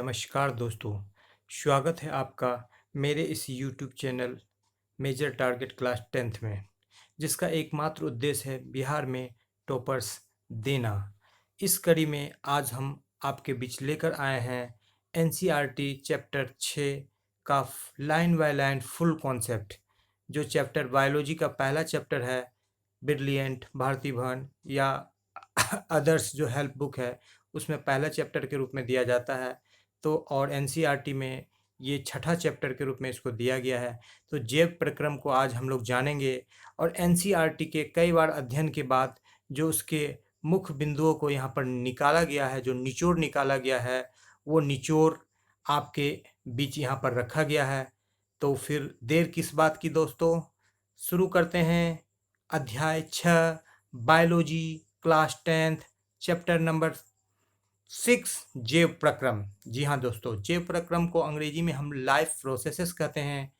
नमस्कार दोस्तों, स्वागत है आपका मेरे इस YouTube channel major target class 10th में, जिसका एकमात्र उद्देश्य है बिहार में टॉपर्स देना। इस कड़ी में आज हम आपके बीच लेकर आए हैं एनसीईआरटी चैप्टर 6 का line by line full concept. जो चैप्टर बायोलॉजी का पहला चैप्टर है, ब्रिलियंट, भारती भवन या अदर्स जो हेल्प बुक है, उसमें पहला चैप्टर के रूप में दिया जाता है। तो और एनसीईआरटी में ये छठा चैप्टर के रूप में इसको दिया गया है। तो जैव प्रक्रम को आज हम लोग जानेंगे और एनसीईआरटी के कई बार अध्ययन के बाद जो उसके मुख्य बिंदुओं को यहाँ पर निकाला गया है, जो निचोड़ निकाला गया है, वो निचोड़ आपके बीच यहाँ पर रखा गया है। तो फिर देर किस बात की दोस्तों, शुरू करते हैं। अध्याय 6 biology class 10th chapter number 6 जैव प्रक्रम। जी हाँ दोस्तों, जैव प्रक्रम को अंग्रेजी में हम लाइफ प्रोसेसेस कहते हैं।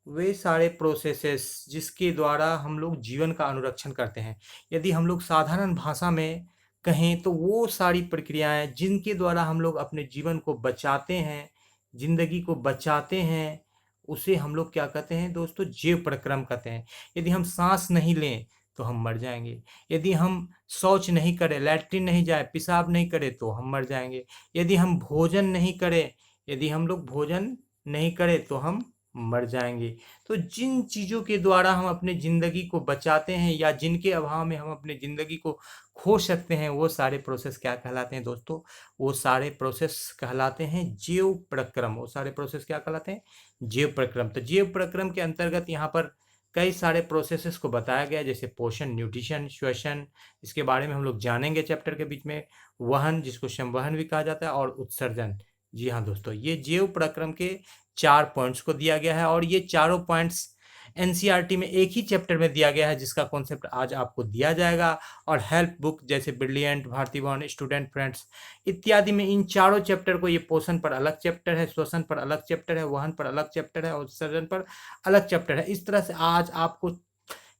वे सारे प्रोसेसेस जिसके द्वारा हम लोग जीवन का अनुरक्षण करते हैं। यदि हम लोग साधारण भाषा में कहें तो वो सारी प्रक्रियाएं जिनके द्वारा हम लोग अपने जीवन को बचाते हैं, जिंदगी को बचाते हैं, उसे हम लोग क्या कहते हैं दोस्तों? जैव प्रक्रम कहते हैं। यदि हम सांस नहीं लें तो हम मर जाएंगे। यदि हम शौच नहीं करें, लैट्रिन नहीं जाए, पेशाब नहीं करें तो हम मर जाएंगे। यदि हम भोजन नहीं करें, यदि हम लोग भोजन नहीं करें तो हम मर जाएंगे। तो जिन चीज़ों के द्वारा हम अपने ज़िंदगी को बचाते हैं या जिनके अभाव में हम अपने ज़िंदगी को खो सकते हैं, वो सारे प्रोसेस क्या कहलाते हैं दोस्तों? वो सारे प्रोसेस कहलाते हैं जैव प्रक्रम। वो सारे प्रोसेस क्या कहलाते हैं? जैव प्रक्रम। तो जैव प्रक्रम के अंतर्गत यहाँ पर कई सारे प्रोसेसेस को बताया गया, जैसे पोषण, न्यूट्रिशन, श्वसन, इसके बारे में हम लोग जानेंगे चैप्टर के बीच में। वहन, जिसको संवहन भी कहा जाता है, और उत्सर्जन। जी हाँ दोस्तों, ये जैव प्रक्रम के 4 पॉइंट्स को दिया गया है और ये चारों पॉइंट्स एनसीईआरटी में एक ही चैप्टर में दिया गया है, जिसका कॉन्सेप्ट आज आपको दिया जाएगा। और हेल्प बुक जैसे ब्रिलियंट, भारती भवन, स्टूडेंट फ्रेंड्स इत्यादि में इन चारों चैप्टर को, ये पोषण पर अलग चैप्टर है, श्वसन पर अलग चैप्टर है, वहन पर अलग चैप्टर है और उत्सर्जन पर अलग चैप्टर है। इस तरह से आज आपको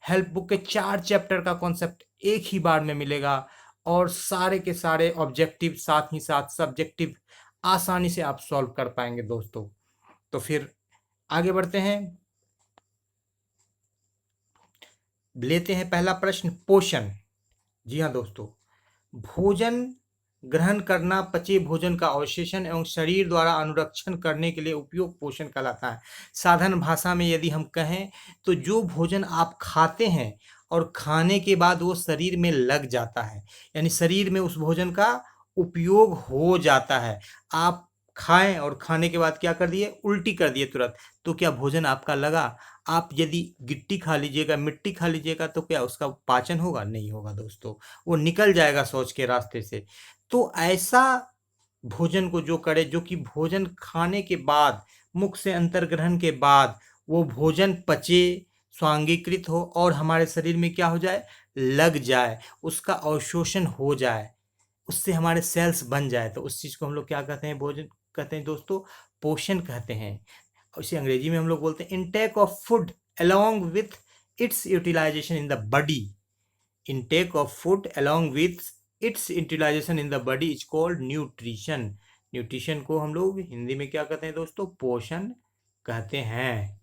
हेल्प बुक के 4 चैप्टर का कॉन्सेप्ट एक ही बार में मिलेगा और सारे के सारे ऑब्जेक्टिव, साथ ही साथ सब्जेक्टिव आसानी से आप सॉल्व कर पाएंगे दोस्तों। तो फिर आगे बढ़ते हैं, लेते हैं पहला प्रश्न, पोषण। जी हाँ दोस्तों, भोजन ग्रहण करना, पचे भोजन का अवशेषण एवं शरीर द्वारा अनुरक्षण करने के लिए उपयोग पोषण कहलाता है। साधारण भाषा में यदि हम कहें तो जो भोजन आप खाते हैं और खाने के बाद वो शरीर में लग जाता है, यानी शरीर में उस भोजन का उपयोग हो जाता है। आप खाएं और खाने के बाद क्या कर दिए? उल्टी कर दिए तुरंत, तो क्या भोजन आपका लगा? आप यदि गिट्टी खा लीजिएगा, मिट्टी खा लीजिएगा, तो क्या उसका पाचन होगा? नहीं होगा दोस्तों, वो निकल जाएगा शौच के रास्ते से। तो ऐसा भोजन को जो करे, जो कि भोजन खाने के बाद, मुख से अंतर्ग्रहण के बाद वो भोजन पचे, स्वांगीकृत हो और हमारे शरीर में क्या हो जाए? लग जाए, उसका अवशोषण हो जाए, उससे हमारे सेल्स बन जाए, तो उस चीज़ को हम लोग क्या कहते हैं? भोजन कहते हैं दोस्तों, पोषण कहते हैं। उसे अंग्रेजी में हम लोग बोलते हैं intake of food along with its utilisation in the body. Intake of food along with its utilisation in the body is called nutrition. Nutrition को हम लोग हिंदी में क्या कहते हैं दोस्तों? पोषण कहते हैं।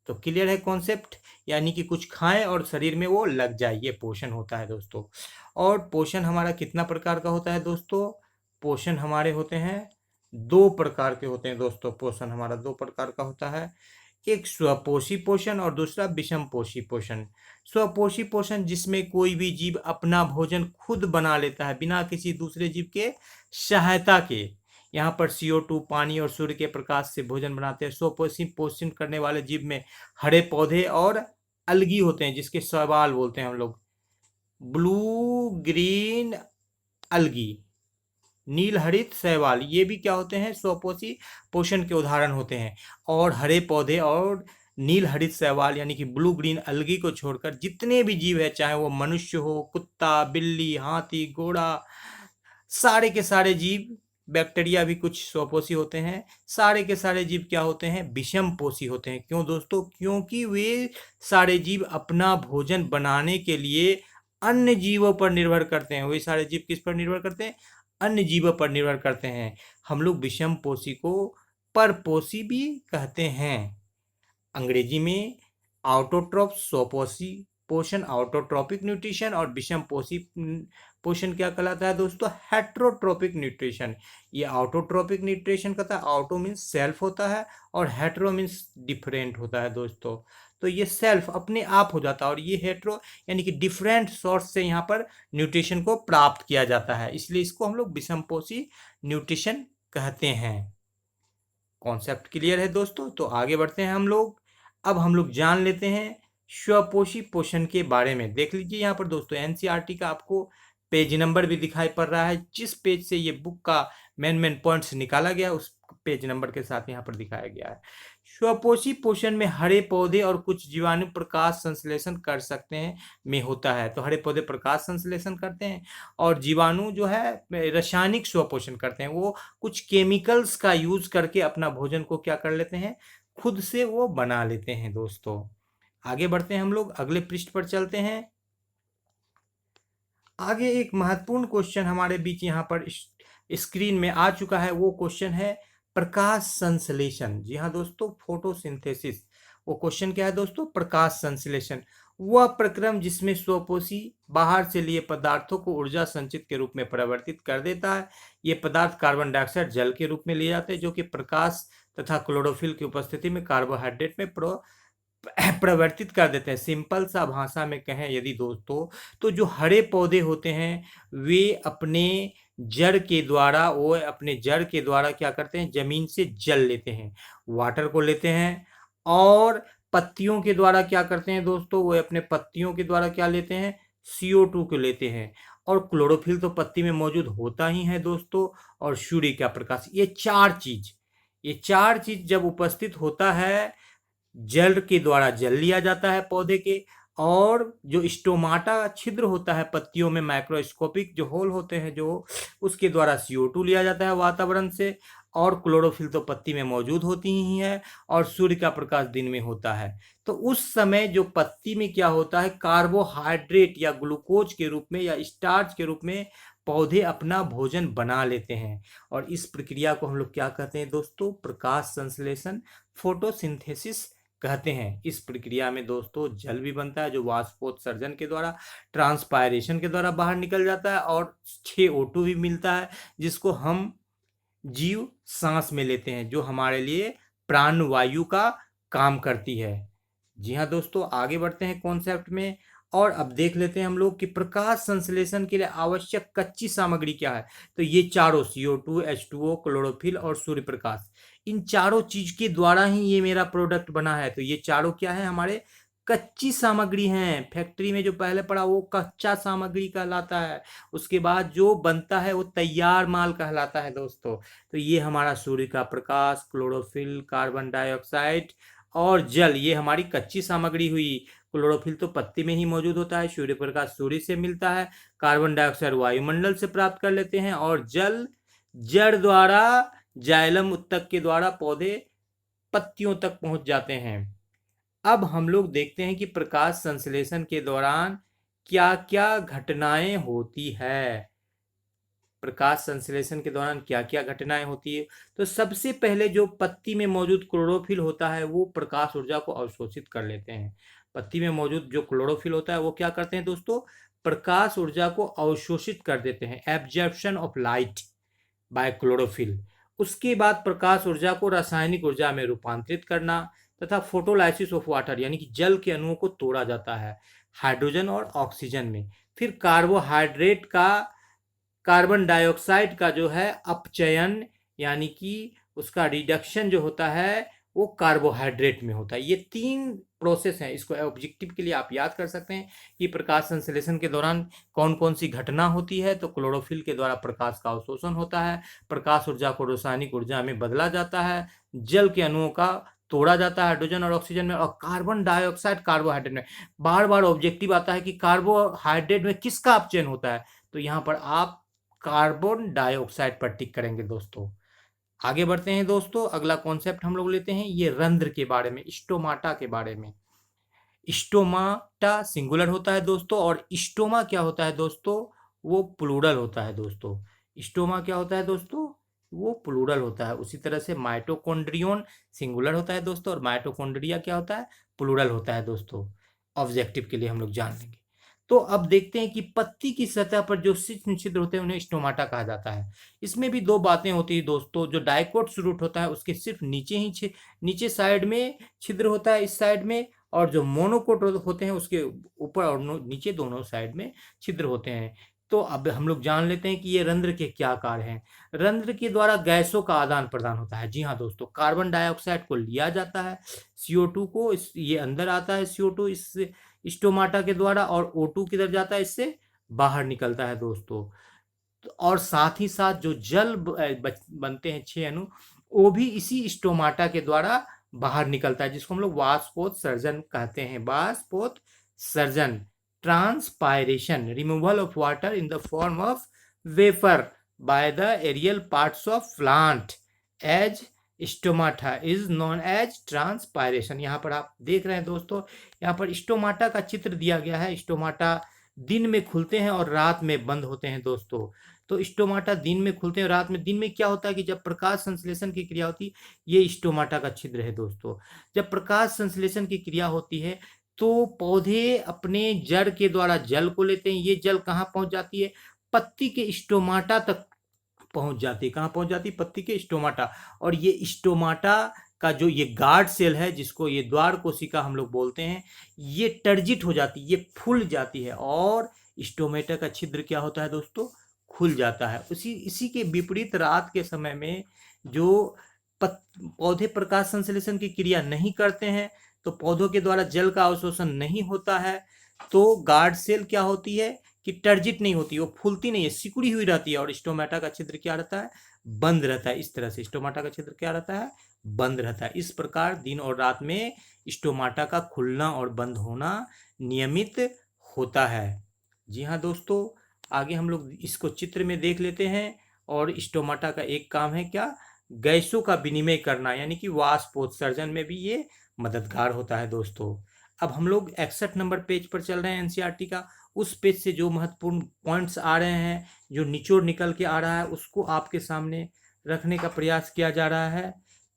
तो क्लियर है कॉन्सेप्ट? यानी कि कुछ खाएं और शरीर में वो लग जाए, ये पोषण होता है दोस्तों। और पोषण हमारा कितना प्रकार का होता है दोस्तों? पोषण हमारे होते हैं 2 प्रकार के होते हैं दोस्तों। पोषण हमारा 2 प्रकार का होता है, एक स्वपोषी पोषण और दूसरा विषमपोषी पोषण। स्वपोषी पोषण जिसमें कोई भी जीव अपना भोजन खुद बना लेता है बिना किसी दूसरे जीव के सहायता के। यहाँ पर CO2, पानी और सूर्य के प्रकाश से भोजन बनाते हैं। स्वपोषी पोषण करने वाले जीव में हरे पौधे और अलगी होते हैं, जिसके शैवाल बोलते हैं हम लोग, ब्लू ग्रीन अलगी, नील हरित शैवाल, ये भी क्या होते हैं? स्वपोषी पोषण के उदाहरण होते हैं। और हरे पौधे और नील हरित शैवाल यानी कि ब्लू ग्रीन अलगी को छोड़कर जितने भी जीव है, चाहे वो मनुष्य हो, कुत्ता, बिल्ली, हाथी, घोड़ा, सारे के सारे जीव, बैक्टीरिया भी कुछ स्वपोषी होते हैं, सारे के सारे जीव क्या होते हैं? विषमपोषी होते हैं। क्यों दोस्तों? क्योंकि वे सारे जीव अपना भोजन बनाने के लिए अन्य जीवों पर निर्भर करते हैं। वे सारे जीव किस पर निर्भर करते हैं? अन्य जीवों पर निर्भर करते हैं। हम लोग विषमपोषी को परपोषी भी कहते हैं। अंग्रेजी में ऑटोट्रॉफ स्वपोषी पोषण ऑटोट्रॉपिक न्यूट्रिशन और विषमपोषी पोषण क्या कहलाता है दोस्तों? Heterotrophic nutrition. ये ऑटोट्रोपिक न्यूट्रिशन कहता है, ऑटो मीन्स सेल्फ होता है और हेट्रो मीन्स डिफरेंट होता है दोस्तों। तो ये सेल्फ अपने आप हो जाता है और ये हेट्रो यानी कि डिफरेंट सोर्स से यहाँ पर न्यूट्रिशन को प्राप्त किया जाता है, इसलिए इसको हम लोग विषमपोषी न्यूट्रिशन कहते हैं। कॉन्सेप्ट क्लियर है दोस्तों? तो आगे बढ़ते हैं हम लोग। अब हम लोग जान लेते हैं स्वपोषी पोषण के बारे में। देख लीजिए यहाँ पर दोस्तों एनसीईआरटी का आपको पेज नंबर भी दिखाई पड़ रहा है। जिस पेज से ये बुक का मेन पॉइंट्स निकाला गया उस पेज नंबर के साथ यहाँ पर दिखाया गया है। स्वपोषी पोषण में हरे पौधे और कुछ जीवाणु प्रकाश संश्लेषण कर सकते हैं में होता है। तो हरे पौधे प्रकाश संश्लेषण करते हैं और जीवाणु जो है रासायनिक स्वपोषण करते हैं। वो कुछ केमिकल्स का यूज करके अपना भोजन को क्या कर लेते हैं? खुद से वो बना लेते हैं दोस्तों। आगे बढ़ते हैं हम लोग, अगले पृष्ठ पर चलते हैं। आगे एक महत्वपूर्ण क्वेश्चन हमारे बीच यहाँ पर स्क्रीन में आ चुका है। वो क्वेश्चन है प्रकाश संश्लेषण। जी हाँ दोस्तों, फोटोसिंथेसिस। वो क्वेश्चन क्या है दोस्तों? प्रकाश संश्लेषण वह प्रक्रम जिसमें स्वपोषी बाहर से लिए पदार्थों को ऊर्जा संचित के रूप में परिवर्तित कर देता है। ये पदार्थ कार्बन डाइऑक्साइड जल के रूप में लिए जाते हैं, जो कि प्रकाश तथा क्लोरोफिल की उपस्थिति में कार्बोहाइड्रेट में परिवर्तित कर देते हैं। सिंपल सा भाषा में कहें यदि दोस्तों, तो जो हरे पौधे होते हैं वे अपने जड़ के द्वारा क्या करते हैं? जमीन से जल लेते हैं, वाटर को लेते हैं, और पत्तियों के द्वारा क्या करते हैं दोस्तों? वो अपने पत्तियों के द्वारा क्या लेते हैं? CO2 को लेते हैं। और क्लोरोफिल तो पत्ती में मौजूद होता ही है दोस्तों, और सूर्य का प्रकाश। ये चार चीज जब उपस्थित होता है, जल के द्वारा जल लिया जाता है पौधे के, और जो स्टोमाटा छिद्र होता है पत्तियों में, माइक्रोस्कोपिक जो होल होते हैं जो, उसके द्वारा CO2 लिया जाता है वातावरण से, और क्लोरोफिल तो पत्ती में मौजूद होती ही है, और सूर्य का प्रकाश दिन में होता है। तो उस समय जो पत्ती में क्या होता है? कार्बोहाइड्रेट या ग्लूकोज के रूप में या स्टार्च के रूप में पौधे अपना भोजन बना लेते हैं, और इस प्रक्रिया को हम लोग क्या कहते हैं दोस्तों? प्रकाश संश्लेषण, फोटोसिंथेसिस कहते हैं। इस प्रक्रिया में दोस्तों जल भी बनता है, जो वाष्पोत्सर्जन के द्वारा, ट्रांसपायरेशन के द्वारा बाहर निकल जाता है, और 6O2 भी मिलता है, जिसको हम जीव सांस में लेते हैं, जो हमारे लिए प्राणवायु का काम करती है। जी हाँ दोस्तों, आगे बढ़ते हैं कॉन्सेप्ट में, और अब देख लेते हैं हम लोग कि प्रकाश संश्लेषण के लिए आवश्यक कच्ची सामग्री क्या है। तो ये चारों CO2, H2O, क्लोरोफिल और सूर्य प्रकाश, इन चारों चीज के द्वारा ही ये मेरा प्रोडक्ट बना है। तो ये चारों क्या है? हमारे कच्ची सामग्री हैं। फैक्ट्री में जो पहले पड़ा वो कच्चा सामग्री कहलाता है, उसके बाद जो बनता है वो तैयार माल कहलाता है दोस्तों। तो ये हमारा सूर्य का प्रकाश, क्लोरोफिल, कार्बन डाइऑक्साइड और जल, ये हमारी कच्ची सामग्री हुई। क्लोरोफिल तो पत्ती में ही मौजूद होता है, सूर्य प्रकाश सूर्य से मिलता है, कार्बन डाइऑक्साइड वायुमंडल से प्राप्त कर लेते हैं, और जल जड़ द्वारा, जाइलम उत्तक के द्वारा पौधे पत्तियों तक पहुंच जाते हैं। अब हम लोग देखते हैं कि प्रकाश संश्लेषण के दौरान क्या क्या घटनाएं होती है। प्रकाश संश्लेषण के दौरान क्या क्या घटनाएं होती है? तो सबसे पहले जो पत्ती में मौजूद क्लोरोफिल होता है वो प्रकाश ऊर्जा को अवशोषित कर लेते हैं। पत्ती में मौजूद जो क्लोरोफिल होता है वो क्या करते हैं दोस्तों? प्रकाश ऊर्जा को अवशोषित कर देते हैं, absorption of light by chlorophyll. उसके बाद प्रकाश ऊर्जा को रासायनिक ऊर्जा में रूपांतरित करना, तथा फोटोलाइसिस ऑफ वाटर यानी कि जल के अणुओं को तोड़ा जाता है हाइड्रोजन और ऑक्सीजन में। फिर कार्बोहाइड्रेट का, कार्बन डाइऑक्साइड का जो है अपचयन यानी कि उसका रिडक्शन जो होता है वो कार्बोहाइड्रेट में होता है। ये 3 प्रोसेस हैं। इसको ऑब्जेक्टिव के लिए आप याद कर सकते हैं कि प्रकाश संश्लेषण के दौरान कौन कौन सी घटना होती है। तो क्लोरोफिल के द्वारा प्रकाश का अवशोषण होता है, प्रकाश ऊर्जा को रासायनिक ऊर्जा में बदला जाता है, जल के अणुओं का तोड़ा जाता है हाइड्रोजन और ऑक्सीजन में, और कार्बन डाइऑक्साइड कार्बोहाइड्रेट में। बार बार ऑब्जेक्टिव आता है कि कार्बोहाइड्रेट में किसका अपचयन होता है, तो यहाँ पर आप कार्बन डाइऑक्साइड पर टिक करेंगे दोस्तों। आगे बढ़ते हैं दोस्तों, अगला कॉन्सेप्ट हम लोग लेते हैं ये रंध्र के बारे में, स्टोमाटा के बारे में। स्टोमाटा सिंगुलर होता है दोस्तों, और स्टोमा क्या होता है दोस्तों? वो प्लूरल होता है दोस्तों। स्टोमा क्या होता है दोस्तों, वो प्लूरल होता है। उसी तरह से माइटोकॉन्ड्रियन सिंगुलर होता है दोस्तों, और माइटोकॉन्ड्रिया क्या होता है, प्लूरल होता है दोस्तों। ऑब्जेक्टिव के लिए हम लोग जान लेंगे। तो अब देखते हैं कि पत्ती की सतह पर जो सूक्ष्म छिद्र होते हैं उन्हें स्टोमाटा कहा जाता है। इसमें भी दो बातें होती है दोस्तों। जो डाइकोट्स रूट होता है उसके सिर्फ नीचे ही नीचे साइड में छिद्र होता है, इस साइड में, और जो मोनोकोट होते हैं उसके ऊपर और नीचे दोनों साइड में छिद्र होते हैं। तो अब हम लोग जान लेते हैं कि ये रंध्र के क्या कार्य हैं। रंध्र के द्वारा गैसों का आदान प्रदान होता है। जी हाँ दोस्तों, कार्बन डाइऑक्साइड को लिया जाता है, CO2 को ये अंदर आता है, CO2 इस स्टोमाटा के द्वारा, और O2 किधर जाता है, इससे बाहर निकलता है दोस्तों। और साथ ही साथ जो जल बनते हैं 6 अणु, वो भी इसी स्टोमाटा के द्वारा बाहर निकलता है, जिसको हम लोग वाष्पोत्सर्जन कहते हैं। वाष्पोत्सर्जन, transpiration, removal of water in the form of vapour by the aerial parts of plant as stomata is known as transpiration. यहाँ पर आप देख रहे हैं दोस्तों, यहाँ पर स्टोमाटा का चित्र दिया गया है। स्टोमाटा दिन में खुलते हैं और रात में बंद होते हैं दोस्तों। तो स्टोमाटा दिन में खुलते हैं, रात में। दिन में क्या होता है कि जब प्रकाश संश्लेषण की क्रिया होती है, ये स्टोमाटा का छिद्र है दोस्तों। जब प्रकाश संश्लेषण की क्रिया होती है तो पौधे अपने जड़ के द्वारा जल को लेते हैं। ये जल कहाँ पहुंच जाती है, पत्ती के स्टोमाटा तक पहुंच जाती है। कहाँ पहुंच जाती है, पत्ती के स्टोमाटा। और ये स्टोमाटा का जो ये गार्ड सेल है, जिसको ये द्वार कोशिका हम लोग बोलते हैं, ये टर्जिट हो जाती है, ये फूल जाती है, और स्टोमेटा का छिद्र क्या होता है दोस्तों, खुल जाता है। इसी के विपरीत रात के समय में जो पौधे प्रकाश संश्लेषण की क्रिया नहीं करते हैं, तो पौधों के द्वारा जल का अवशोषण नहीं होता है, तो गार्ड सेल क्या होती है कि टर्जिट नहीं होती, वो फूलती नहीं है, सिकुड़ी हुई रहती है, और स्टोमेटा का छिद्र क्या रहता है, बंद रहता है। इस तरह से स्टोमेटा का छिद्र क्या रहता है, बंद रहता है। इस प्रकार दिन और रात में स्टोमेटा का खुलना और बंद होना नियमित होता है। जी हाँ दोस्तों, आगे हम लोग इसको चित्र में देख लेते हैं। और स्टोमेटा का एक काम है क्या, गैसों का विनिमय करना, यानी कि वाष्पोत्सर्जन में भी ये मददगार होता है दोस्तों। अब हम लोग 61 नंबर पेज पर चल रहे हैं एनसीईआरटी का। उस पेज से जो महत्वपूर्ण पॉइंट्स आ रहे हैं, जो निचोड़ निकल के आ रहा है, उसको आपके सामने रखने का प्रयास किया जा रहा है।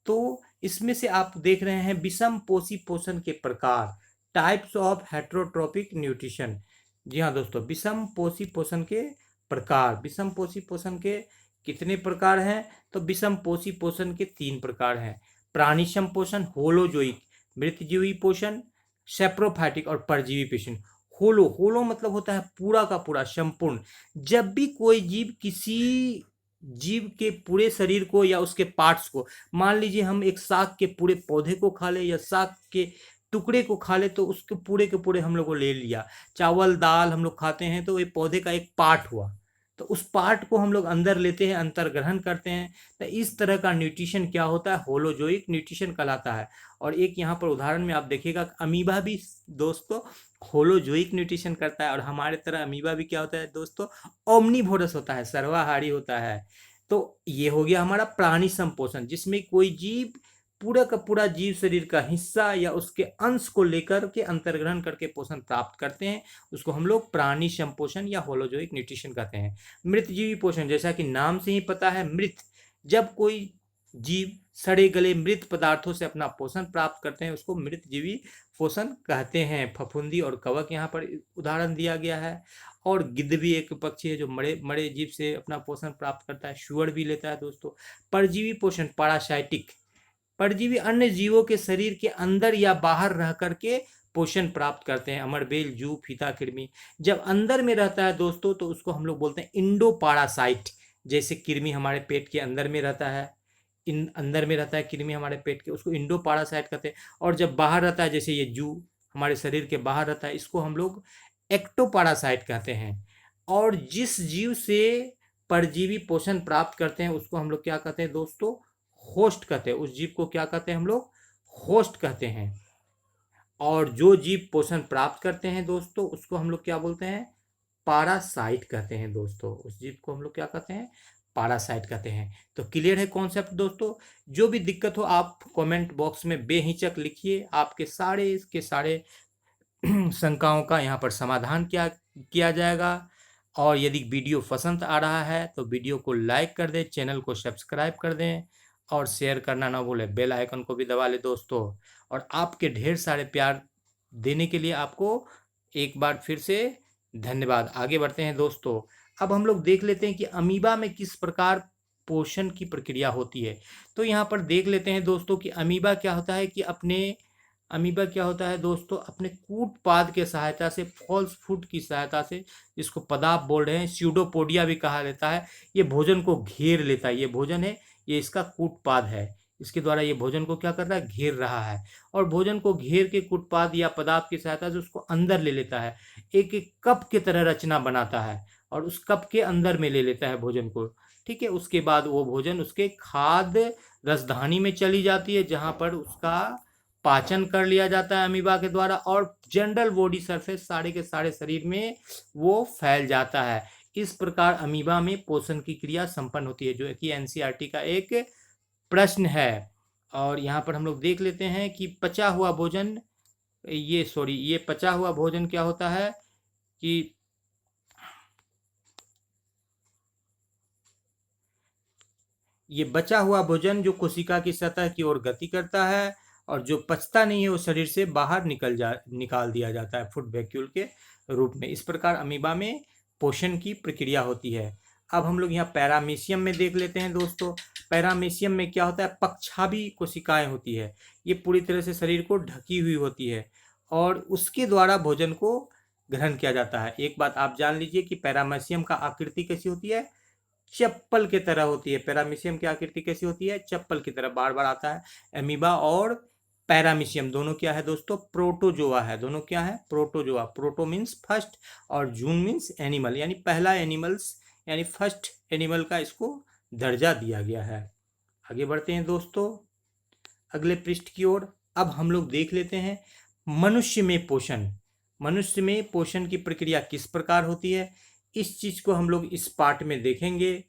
तो इसमें से आप देख रहे हैं विषम पोषी पोषण के प्रकार, टाइप्स ऑफ हेटेरोट्रोपिक न्यूट्रिशन। जी हाँ दोस्तों, विषम पोषी पोषण के प्रकार। विषम पोषी पोषण के कितने प्रकार हैं, तो विषम पोषी पोषण के 3 प्रकार हैं। प्राणिसम पोषण, होलोजोइक, मृतजीवी पोषण, सेप्रोफाइटिक, और परजीवी पोषण। होलो मतलब होता है पूरा का पूरा, संपूर्ण। जब भी कोई जीव किसी जीव के पूरे शरीर को या उसके पार्ट्स को, मान लीजिए हम एक साग के पूरे पौधे को खा ले या साग के टुकड़े को खा ले, तो उसके पूरे के पूरे हम लोग को ले लिया। चावल दाल हम लोग खाते हैं तो ये पौधे का एक पार्ट हुआ, तो उस पार्ट को हम लोग अंदर लेते हैं, अंतर ग्रहण करते हैं। तो इस तरह का न्यूट्रिशन क्या होता है, होलोजोइक न्यूट्रिशन कहलाता है। और एक यहाँ पर उदाहरण में आप देखिएगा, अमीबा भी दोस्तों होलोजोइक न्यूट्रिशन करता है। और हमारे तरह अमीबा भी क्या होता है दोस्तों, ओमनीवोरस होता है, सर्वाहारी होता है। तो ये हो गया हमारा प्राणी संपोषण, जिसमें कोई जीव पूरा का पूरा जीव शरीर का हिस्सा या उसके अंश को लेकर के अंतर्ग्रहण करके पोषण प्राप्त करते हैं, उसको हम लोग प्राणी संपोषण या होलोजोइक न्यूट्रिशन कहते हैं। मृतजीवी पोषण, जैसा कि नाम से ही पता है, मृत, जब कोई जीव सड़े गले मृत पदार्थों से अपना पोषण प्राप्त करते हैं, उसको मृतजीवी पोषण कहते हैं। फफूंदी और कवक यहाँ पर उदाहरण दिया गया है। और गिद्ध भी एक पक्षी है जो मरे मरे जीव से अपना पोषण प्राप्त करता है, शुअर भी लेता है दोस्तों। परजीवी पोषण, पैरासाइटिक, परजीवी अन्य जीवों के शरीर के अंदर या बाहर रह करके पोषण प्राप्त करते हैं। अमरबेल, जू, फीता, कृमि। जब अंदर में रहता है दोस्तों तो उसको हम लोग बोलते हैं इंडो पैरासाइट। जैसे कृमि हमारे पेट के अंदर में रहता है, अंदर में रहता है कृमि हमारे पेट के, उसको इंडो पैरासाइट कहते हैं। और जब बाहर रहता है, जैसे ये जू हमारे शरीर के बाहर रहता है, इसको हम लोग एक्टो पैरासाइट कहते हैं। और जिस जीव से परजीवी पोषण प्राप्त करते हैं उसको हम लोग क्या कहते हैं दोस्तों, होस्ट कहते हैं। उस जीव को क्या कहते हैं हम लोग, होस्ट कहते हैं। और जो जीव पोषण प्राप्त करते हैं दोस्तों, उसको हम लोग क्या बोलते हैं, पैरासाइट कहते हैं दोस्तों। उस जीव को हम लोग क्या कहते हैं, पैरासाइट कहते हैं। तो क्लियर है कॉन्सेप्ट दोस्तों। जो भी दिक्कत हो आप कमेंट बॉक्स में बेहिचक लिखिए, आपके सारे के सारे शंकाओं का यहाँ पर समाधान किया जाएगा। और यदि वीडियो पसंद आ रहा है तो वीडियो को लाइक कर दें, चैनल को सब्सक्राइब कर दें और शेयर करना ना भूलें। बेल आइकन को भी दबा लें दोस्तों। और आपके ढेर सारे प्यार देने के लिए आपको एक बार फिर से धन्यवाद। आगे बढ़ते हैं दोस्तों। अब हम लोग देख लेते हैं कि अमीबा में किस प्रकार पोषण की प्रक्रिया होती है। तो यहाँ पर देख लेते हैं दोस्तों कि अमीबा क्या होता है दोस्तों, अपने कूटपाद के सहायता से, फॉल्स फूड की सहायता से, जिसको पदार्थ बोल रहे हैं, स्यूडोपोडिया भी कहा जाता है, ये भोजन को घेर लेता है। ये भोजन है, ये इसका कूटपाद है। इसके द्वारा ये भोजन को क्या कर रहा है, घेर रहा है। और भोजन को घेर के कूटपाद या पदार्थ की सहायता से उसको अंदर ले लेता है, एक एक कप की तरह रचना बनाता है और उस कप के अंदर में ले लेता है भोजन को। ठीक है, उसके बाद वो भोजन उसके खाद्य रसधानी में चली जाती है, जहां पर उसका पाचन कर लिया जाता है अमीबा के द्वारा और जनरल बॉडी सरफेस सारे के सारे शरीर में वो फैल जाता है। इस प्रकार अमीबा में पोषण की क्रिया संपन्न होती है, जो कि एनसीईआरटी का एक प्रश्न है। और यहाँ पर हम लोग देख लेते हैं कि पचा हुआ भोजन, ये पचा हुआ भोजन क्या होता है कि ये बचा हुआ भोजन जो कोशिका की सतह की ओर गति करता है और जो पचता नहीं है वो शरीर से बाहर निकाल दिया जाता है फूड वैक्यूल के रूप में। इस प्रकार अमीबा में पोषण की प्रक्रिया होती है। अब हम लोग यहाँ पैरामीशियम में देख लेते हैं दोस्तों। पैरामीशियम में क्या होता है, पक्षाभी कोशिकाएं होती है। ये पूरी तरह से शरीर को ढकी हुई होती है और उसके द्वारा भोजन को ग्रहण किया जाता है। एक बात आप जान लीजिए कि पैरामीशियम का आकृति कैसी होती है, चप्पल की तरह होती है। पैरामीशियम की आकृति कैसी होती है, चप्पल की तरह। बार बार आता है, अमीबा और पैरामीशियम दोनों क्या है दोस्तों, प्रोटोजोआ है। दोनों क्या है, प्रोटोजोआ। प्रोटो मीन्स फर्स्ट और जून मीन्स एनिमल, यानी पहला एनिमल्स, यानी फर्स्ट एनिमल का इसको दर्जा दिया गया है। आगे बढ़ते हैं दोस्तों अगले पृष्ठ की ओर। अब हम लोग देख लेते हैं मनुष्य में पोषण। मनुष्य में पोषण की प्रक्रिया किस प्रकार होती है, इस चीज को हम लोग इस पार्ट में देखेंगे।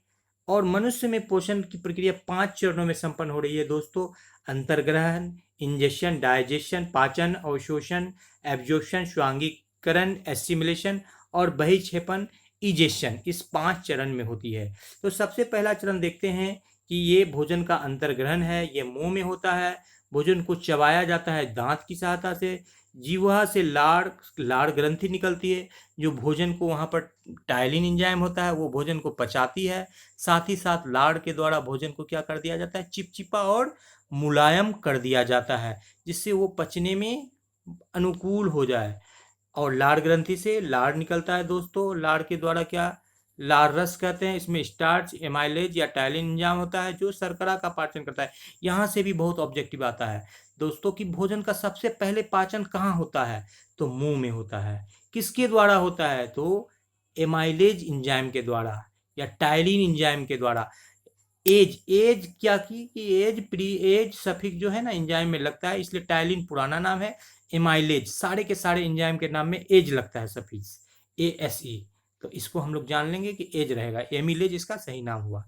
और मनुष्य में पोषण की प्रक्रिया 5 चरणों में संपन्न हो रही है दोस्तों। अंतर्ग्रहण, इंजेक्शन, डाइजेशन, पाचन, अवशोषण, एब्जॉर्प्शन, स्वांगीकरण, एसिमिलेशन और बहिक्षेपण, इजेशन, इस 5 चरण में होती है। तो सबसे पहला चरण देखते हैं कि ये भोजन का अंतर्ग्रहण है। ये मुंह में होता है। भोजन को चबाया जाता है दांत की सहायता से। जीवा से लाड़ ग्रंथि निकलती है, जो भोजन को, वहाँ पर टाइलिन एंजाइम होता है, वो भोजन को पचाती है। साथ ही साथ लाड़ के द्वारा भोजन को क्या कर दिया जाता है, चिपचिपा और मुलायम कर दिया जाता है, जिससे वो पचने में अनुकूल हो जाए। और लाड़ ग्रंथि से लाड़ निकलता है दोस्तों। लाड़ के द्वारा क्या, लार रस कहते हैं। इसमें स्टार्च, एमाइलेज या टाइलिन एंजाइम होता है जो शर्करा का पाचन करता है। यहाँ से भी बहुत ऑब्जेक्टिव आता है दोस्तों कि भोजन का सबसे पहले पाचन कहाँ होता है, तो मुंह में होता है। किसके द्वारा होता है, तो एमाइलेज एंजाइम के द्वारा या टाइलिन एंजाइम के द्वारा। एज क्या कि एज सफिक्स जो है ना एंजाइम में लगता है, इसलिए टाइलिन पुराना नाम है, एमाइलेज सारे के सारे एंजाइम के नाम में एज लगता है, सफिक्स ASE। तो इसको हम लोग जान लेंगे कि एज रहेगा, एमिलेज इसका सही नाम हुआ।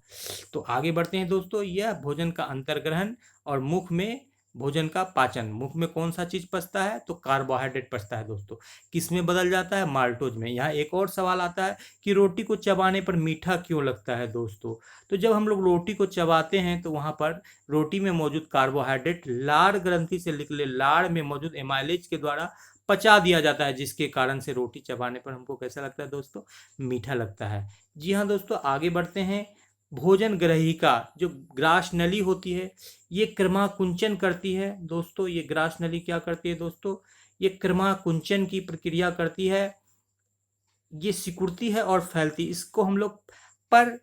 तो आगे बढ़ते हैं दोस्तों। यह भोजन का अंतर्ग्रहण और मुख में भोजन का पाचन। मुख में कौन सा चीज पचता है, तो कार्बोहाइड्रेट पचता है दोस्तों। किस में बदल जाता है, माल्टोज में। यहाँ एक और सवाल आता है कि रोटी को चबाने पर मीठा क्यों लगता है दोस्तों। तो जब हम लोग रोटी को चबाते हैं तो वहाँ पर रोटी में मौजूद कार्बोहाइड्रेट लाड़ ग्रंथि से निकले लाड़ में मौजूद एमाइलेज के द्वारा पचा दिया जाता है, जिसके कारण से रोटी चबाने पर हमको कैसा लगता है दोस्तों, मीठा लगता है। जी हाँ दोस्तों, आगे बढ़ते हैं। भोजन ग्रहिका जो ग्रास नली होती है, ये क्रमाकुंचन करती है दोस्तों। ये ग्रास नली क्या करती है दोस्तों, ये क्रमाकुंचन की प्रक्रिया करती है। ये सिकुड़ती है और फैलती, इसको हम लोग पर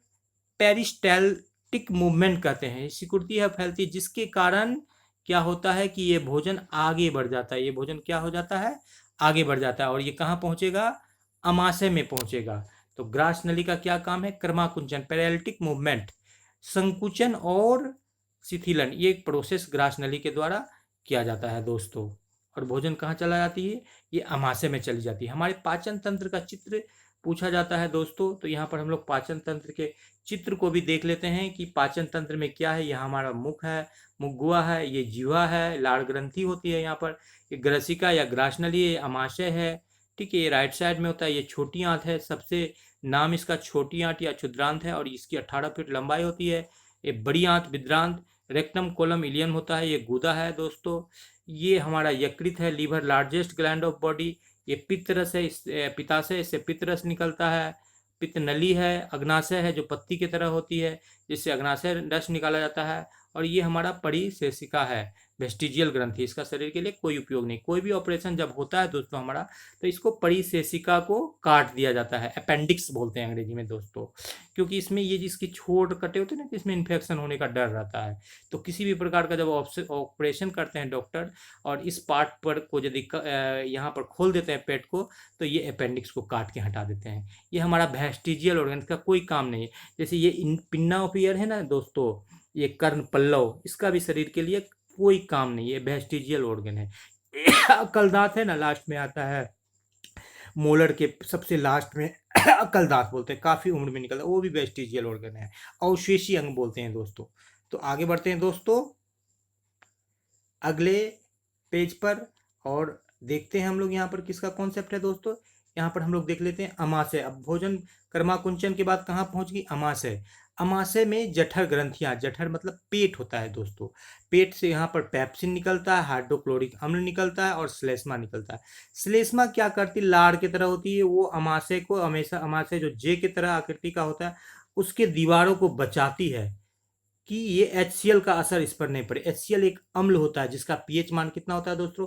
पेरिस्टाल्टिक मूवमेंट कहते हैं। ये सिकुड़ती है, फैलती है, जिसके कारण क्या होता है कि ये भोजन आगे बढ़ जाता है। ये भोजन क्या हो जाता है, आगे बढ़ जाता है और ये कहाँ पहुंचेगा, अमाशय में पहुंचेगा। तो ग्रास नली का क्या काम है, क्रमाकुंचन, पेरिस्टाल्टिक मूवमेंट, संकुचन और शिथिलन, ये एक प्रोसेस ग्रास नली के द्वारा किया जाता है दोस्तों। और भोजन कहाँ चला जाती है, ये अमाशय में चली जाती है। हमारे पाचन तंत्र का चित्र पूछा जाता है दोस्तों, तो यहाँ पर हम लोग पाचन तंत्र के चित्र को भी देख लेते हैं कि पाचन तंत्र में क्या है। यहाँ हमारा मुख है, मुखगुआ है, ये जीवा है, लाड़ ग्रंथि होती है यहाँ पर, ये ग्रसिका या ग्रास नली, ये अमाशय है। ठीक है, ये राइट साइड में होता है, ये छोटी आंत है, सबसे नाम इसका छोटी आंत या क्षुद्रांत है और इसकी 18 फीट लंबाई होती है। ये बड़ी आंत विद्रांत रेक्टम कोलम इलियम होता है, ये गूदा है दोस्तों। ये हमारा यकृत है, liver largest gland of body. ये पित्तरस है, इस पित्ताशय, इससे पित्तरस निकलता है। पित्त नली है, अग्नाशय है जो पत्ती की तरह होती है, जिससे अग्नाशय रस निकाला जाता है। और ये हमारा परिशेषिका है, वेस्टिजियल ग्रंथि। इसका शरीर के लिए कोई उपयोग नहीं। कोई भी ऑपरेशन जब होता है दोस्तों हमारा, तो इसको परिशेषिका को काट दिया जाता है, अपेंडिक्स बोलते हैं अंग्रेजी में दोस्तों, क्योंकि इसमें ये जिसकी छोड़ कटे होते हैं ना, जिसमें इन्फेक्शन होने का डर रहता है। तो किसी भी प्रकार का जब ऑपरेशन करते हैं डॉक्टर और इस पार्ट पर को यदि यहाँ पर खोल देते हैं पेट को, तो ये अपेंडिक्स को काट के हटा देते हैं। ये हमारा वेस्टिजियल ऑर्गन का कोई काम नहीं है। जैसे ये पिन्ना ऑफ ईयर है ना दोस्तों, ये कर्ण पल्लव, इसका भी शरीर के लिए कोई काम नहीं है, वेस्टिजियल ऑर्गन है। अकल दांत है ना, लास्ट में आता है, मोलर के सबसे लास्ट में अकल दांत बोलते हैं, काफी उम्र में निकलता है, वो भी वेस्टिजियल ऑर्गन है, अवशेषी अंग बोलते हैं दोस्तों। तो आगे बढ़ते हैं दोस्तों अगले पेज पर और देखते हैं हम लोग यहाँ पर किसका कॉन्सेप्ट है दोस्तों। यहाँ पर हम लोग देख लेते हैं अमाशय। अब भोजन कर्माकुंचन के बाद कहाँ पहुंच गई, अमाशय। अमाशय में जठर ग्रंथियां, जठर मतलब पेट होता है दोस्तों। पेट से यहाँ पर पेप्सिन निकलता है, हाइड्रोक्लोरिक अम्ल निकलता है और श्लेष्मा निकलता है। श्लेष्मा क्या करती, लार की तरह होती है, वो अमाशय को हमेशा, अमाशय जो जे की तरह आकृति का होता है, उसके दीवारों को बचाती है कि ये HCl का असर इस पर नहीं पड़े। HCl एक अम्ल होता है जिसका pH मान कितना होता है दोस्तों,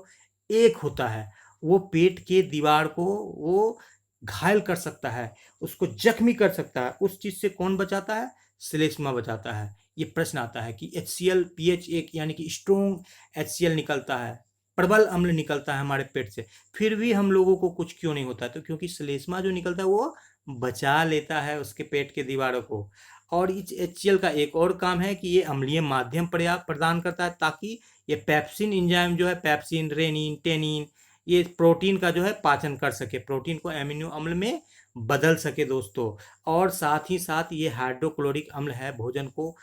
1 होता है। वो पेट के दीवार को वो घायल कर सकता है, उसको जख्मी कर सकता है। उस चीज से कौन बचाता है, श्लेष्मा बचाता है। ये प्रश्न आता है कि HCl pH 1 यानी कि स्ट्रोंग HCl निकलता है, प्रबल अम्ल निकलता है हमारे पेट से, फिर भी हम लोगों को कुछ क्यों नहीं होता, तो क्योंकि श्लेष्मा जो निकलता है वो बचा लेता है उसके पेट के दीवारों को। और इस HCl का एक और काम है कि ये अम्लीय माध्यम प्रदान करता है, ताकि ये पेप्सिन एंजाइम जो है, पेप्सिन, रेनिन, टेनिन, ये प्रोटीन का जो है पाचन कर सके, प्रोटीन को एमिनो अम्ल में बदल सके दोस्तों। और साथ ही साथ ये हाइड्रोक्लोरिक अम्ल है, भोजन को